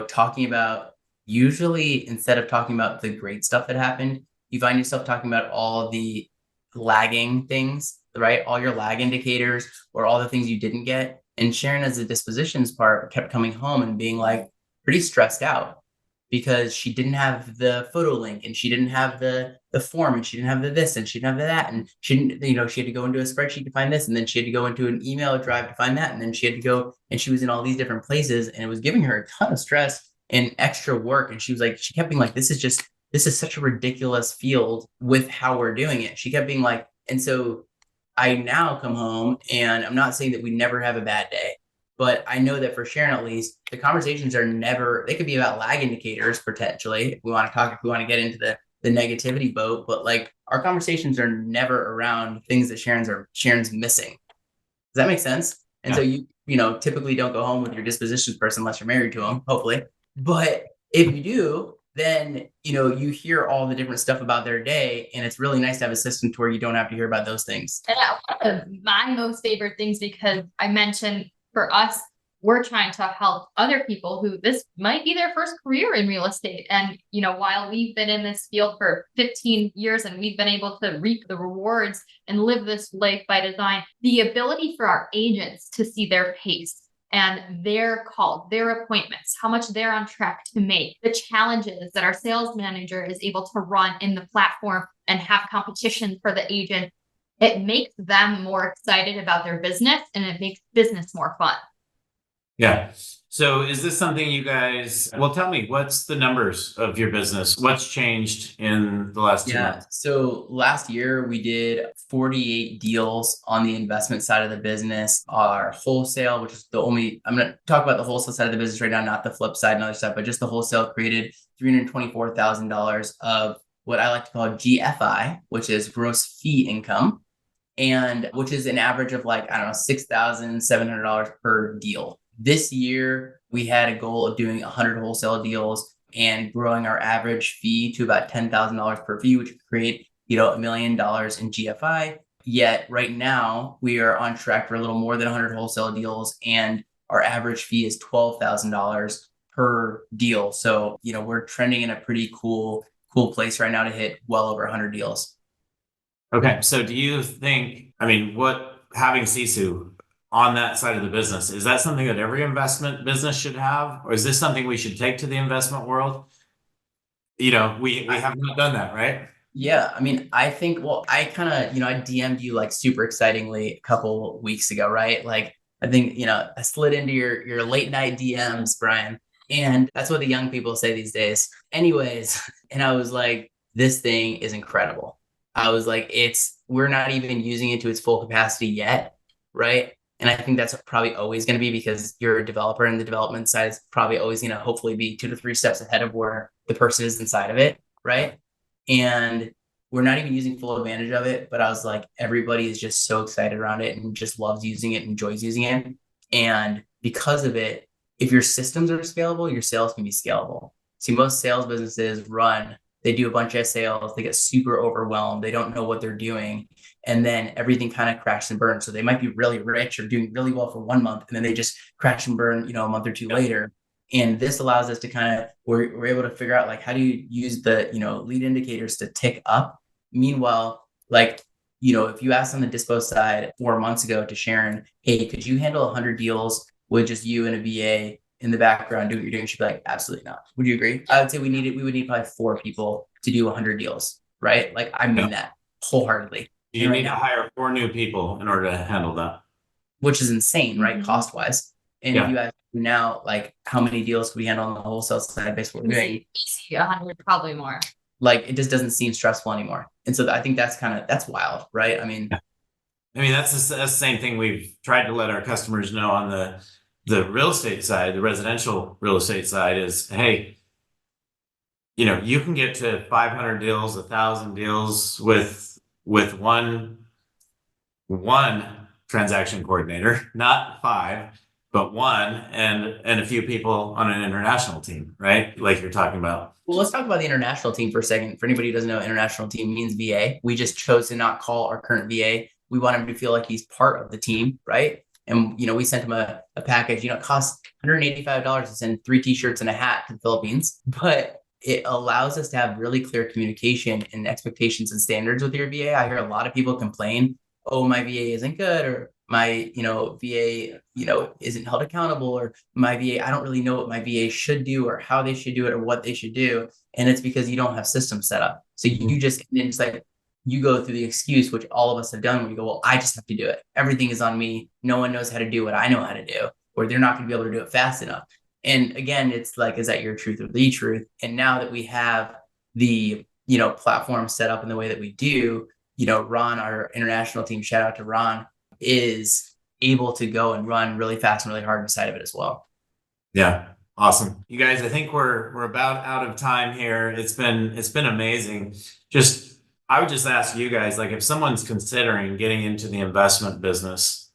talking about, usually instead of talking about the great stuff that happened, you find yourself talking about all the lagging things, right? All your lag indicators or all the things you didn't get. And Sharon, as the dispositions part, kept coming home and being like pretty stressed out because she didn't have the photo link and she didn't have the form and she didn't have the this and she didn't have the that. And she didn't, she had to go into a spreadsheet to find this. And then she had to go into an email drive to find that. And then she had to go, and she was in all these different places and it was giving her a ton of stress and extra work. And she kept being like, this is such a ridiculous field with how we're doing it. She kept being like, and so I now come home, and I'm not saying that we never have a bad day, but I know that for Sharon, at least, the conversations are never, they could be about lag indicators potentially. If we want to get into the negativity boat, but like our conversations are never around things that Sharon's missing. Does that make sense? And so you typically don't go home with your dispositions person unless you're married to them, hopefully. But if you do, then, you hear all the different stuff about their day. And it's really nice to have a system to where you don't have to hear about those things. And one of my most favorite things, because I mentioned for us, we're trying to help other people who this might be their first career in real estate. And, while we've been in this field for 15 years and we've been able to reap the rewards and live this life by design, the ability for our agents to see their pace and their calls, their appointments, how much they're on track to make, the challenges that our sales manager is able to run in the platform and have competition for the agent, it makes them more excited about their business and it makes business more fun. Yeah. So is this something you guys, well, tell me, what's the numbers of your business? What's changed in the last 2 months? So last year we did 48 deals on the investment side of the business. Our wholesale, which is I'm going to talk about the wholesale side of the business right now, not the flip side and other stuff, but just the wholesale created $324,000 of what I like to call GFI, which is gross fee income, and which is an average of $6,700 per deal. This year, we had a goal of doing 100 wholesale deals and growing our average fee to about $10,000 per fee, which would create, $1 million in GFI. Yet right now, we are on track for a little more than 100 wholesale deals, and our average fee is $12,000 per deal. So, we're trending in a pretty cool place right now to hit well over 100 deals. Okay. So do you think, what having Sisu, on that side of the business. Is that something that every investment business should have? Or is this something we should take to the investment world? We have not done that, right? Yeah, I mean, I think, well, I kind of, I DM'd you like super excitingly a couple weeks ago, right? Like, I think, I slid into your late night DMs, Brian, and that's what the young people say these days. Anyways, and I was like, this thing is incredible. I was like, we're not even using it to its full capacity yet, right? And I think that's probably always going to be, because you're a developer and the development side is probably always going to hopefully be 2 to 3 steps ahead of where the person is inside of it, right? And we're not even using full advantage of it. But I was like, everybody is just so excited around it and just loves using it, enjoys using it. And because of it, if your systems are scalable, your sales can be scalable. See, most sales businesses they do a bunch of sales, they get super overwhelmed, they don't know what they're doing. And then everything kind of crashes and burns. So they might be really rich or doing really well for 1 month, and then they just crash and burn, a month or two later. And this allows us to kind of, we're able to figure out like, how do you use the, lead indicators to tick up? Meanwhile, like, if you asked on the dispo side 4 months ago to Sharon, hey, could you handle 100 deals with just you and a VA in the background, do what you're doing? She'd be like, absolutely not. Would you agree? I would say we would need probably 4 people to do 100 deals, right? Like, I mean that wholeheartedly. You need to hire 4 new people in order to handle that. Which is insane, right? Cost wise. And if you ask now, like, how many deals could we handle on the wholesale side based on what we're doing? Easy, 100, probably more. Like, it just doesn't seem stressful anymore. And so I think that's wild, right? I mean, that's the same thing we've tried to let our customers know on the real estate side, the residential real estate side is, hey, you can get to 500 deals, 1,000 deals with one transaction coordinator, not 5, but 1, and a few people on an international team, right? Like you're talking about. Well, let's talk about the international team for a second. For anybody who doesn't know, international team means VA. We just chose to not call our current VA. We want him to feel like he's part of the team, right? And, we sent him a package. It costs $185 to send 3 t-shirts and a hat to the Philippines, but it allows us to have really clear communication and expectations and standards with your VA. I hear a lot of people complain, oh, my VA isn't good, or my, VA, isn't held accountable, or my VA, I don't really know what my VA should do or how they should do it or what they should do. And it's because you don't have systems set up. So you just, it's like, you go through the excuse, which all of us have done, where you go, well, I just have to do it. Everything is on me. No one knows how to do what I know how to do, or they're not going to be able to do it fast enough. And again, it's like, is that your truth or the truth? And now that we have the, platform set up in the way that we do, Ron, our international team, shout out to Ron, is able to go and run really fast and really hard inside of it as well. Yeah. Awesome. You guys, I think we're about out of time here. It's been amazing. I would just ask you guys, like, if someone's considering getting into the investment business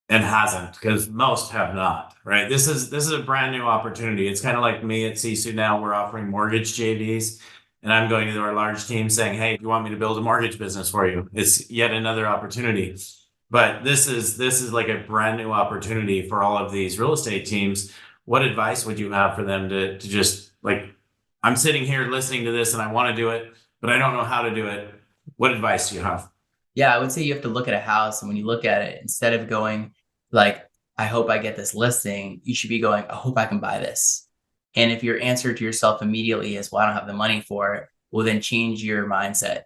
and hasn't, because most have not, right? This is a brand new opportunity. It's kind of like me at Sisu now. We're offering mortgage JVs, and I'm going to our large team saying, hey, you want me to build a mortgage business for you? It's yet another opportunity. But this is like a brand new opportunity for all of these real estate teams. What advice would you have for them to just, like, I'm sitting here listening to this and I want to do it, but I don't know how to do it. What advice do you have? Yeah, I would say you have to look at a house. And when you look at it, instead of going like, I hope I get this listing, you should be going, I hope I can buy this. And if your answer to yourself immediately is, well, I don't have the money for it, well, then change your mindset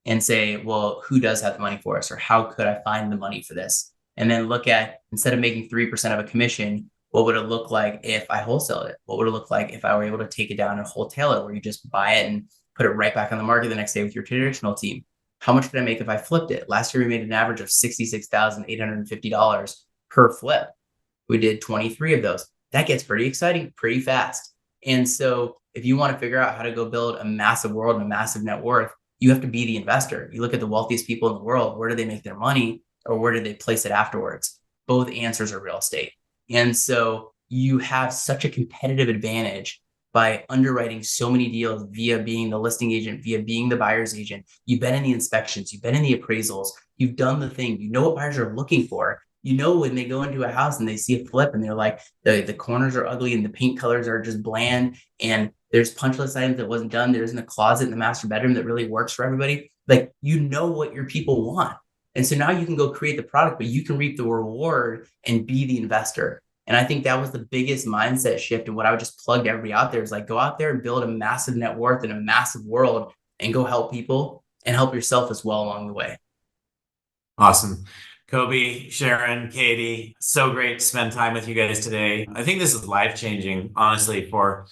and say, well, who does have the money for us? Or how could I find the money for this? And then look at, instead of making 3% of a commission, what would it look like if I wholesale it? What would it look like if I were able to take it down and wholesale it, where you just buy it and put it right back on the market the next day with your traditional team? How much could I make if I flipped it? Last year, we made an average of $66,850 per flip. We did 23 of those. That gets pretty exciting pretty fast. And so if you want to figure out how to go build a massive world and a massive net worth, you have to be the investor. You look at the wealthiest people in the world. Where do they make their money, or where do they place it afterwards? Both answers are real estate. And so you have such a competitive advantage by underwriting so many deals via being the listing agent, via being the buyer's agent. You've been in the inspections, you've been in the appraisals, you've done the thing, you know what buyers are looking for. You know, when they go into a house and they see a flip and they're like, the corners are ugly and the paint colors are just bland, and there's punch list items that wasn't done. There isn't a closet in the master bedroom that really works for everybody. Like, you know what your people want. And so now you can go create the product, but you can reap the reward and be the investor. And I think that was the biggest mindset shift. And what I would just plug to everybody out there is like, go out there and build a massive net worth in a massive world and go help people and help yourself as well along the way. Awesome. Coby, Sharon, Katy, so great to spend time with you guys today. I think this is life-changing, honestly, for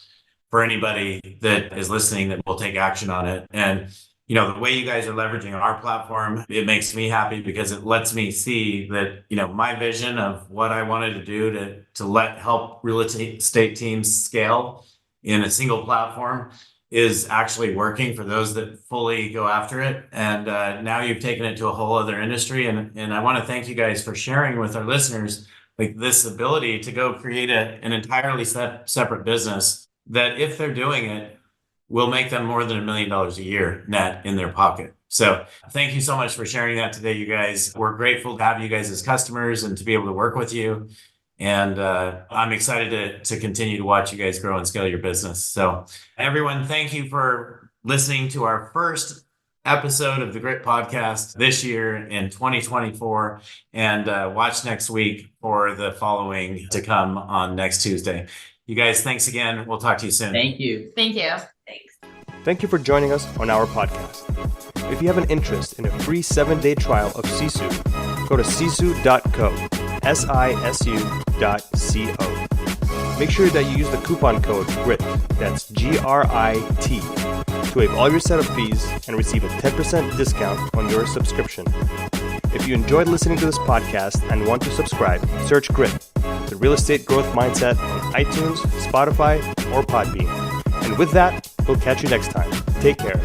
anybody that is listening that will take action on it. And the way you guys are leveraging our platform, it makes me happy because it lets me see that, my vision of what I wanted to do to help real estate teams scale in a single platform is actually working for those that fully go after it. And now you've taken it to a whole other industry. And I want to thank you guys for sharing with our listeners, like this ability to go create an entirely separate business that if they're doing it, will make them more than $1 million a year net in their pocket. So thank you so much for sharing that today, you guys. We're grateful to have you guys as customers and to be able to work with you. And I'm excited to continue to watch you guys grow and scale your business. So everyone, thank you for listening to our first episode of the Grit Podcast this year in 2024. And watch next week for the following to come on next Tuesday. You guys, thanks again. We'll talk to you soon. Thank you. Thank you. Thanks. Thank you for joining us on our podcast. If you have an interest in a free 7-day trial of Sisu, go to sisu.co, sisu.co. Make sure that you use the coupon code GRIT, that's GRIT, to waive all your setup fees and receive a 10% discount on your subscription. If you enjoyed listening to this podcast and want to subscribe, search GRIT, the real estate growth mindset, on iTunes, Spotify, or Podbean. And with that, we'll catch you next time. Take care.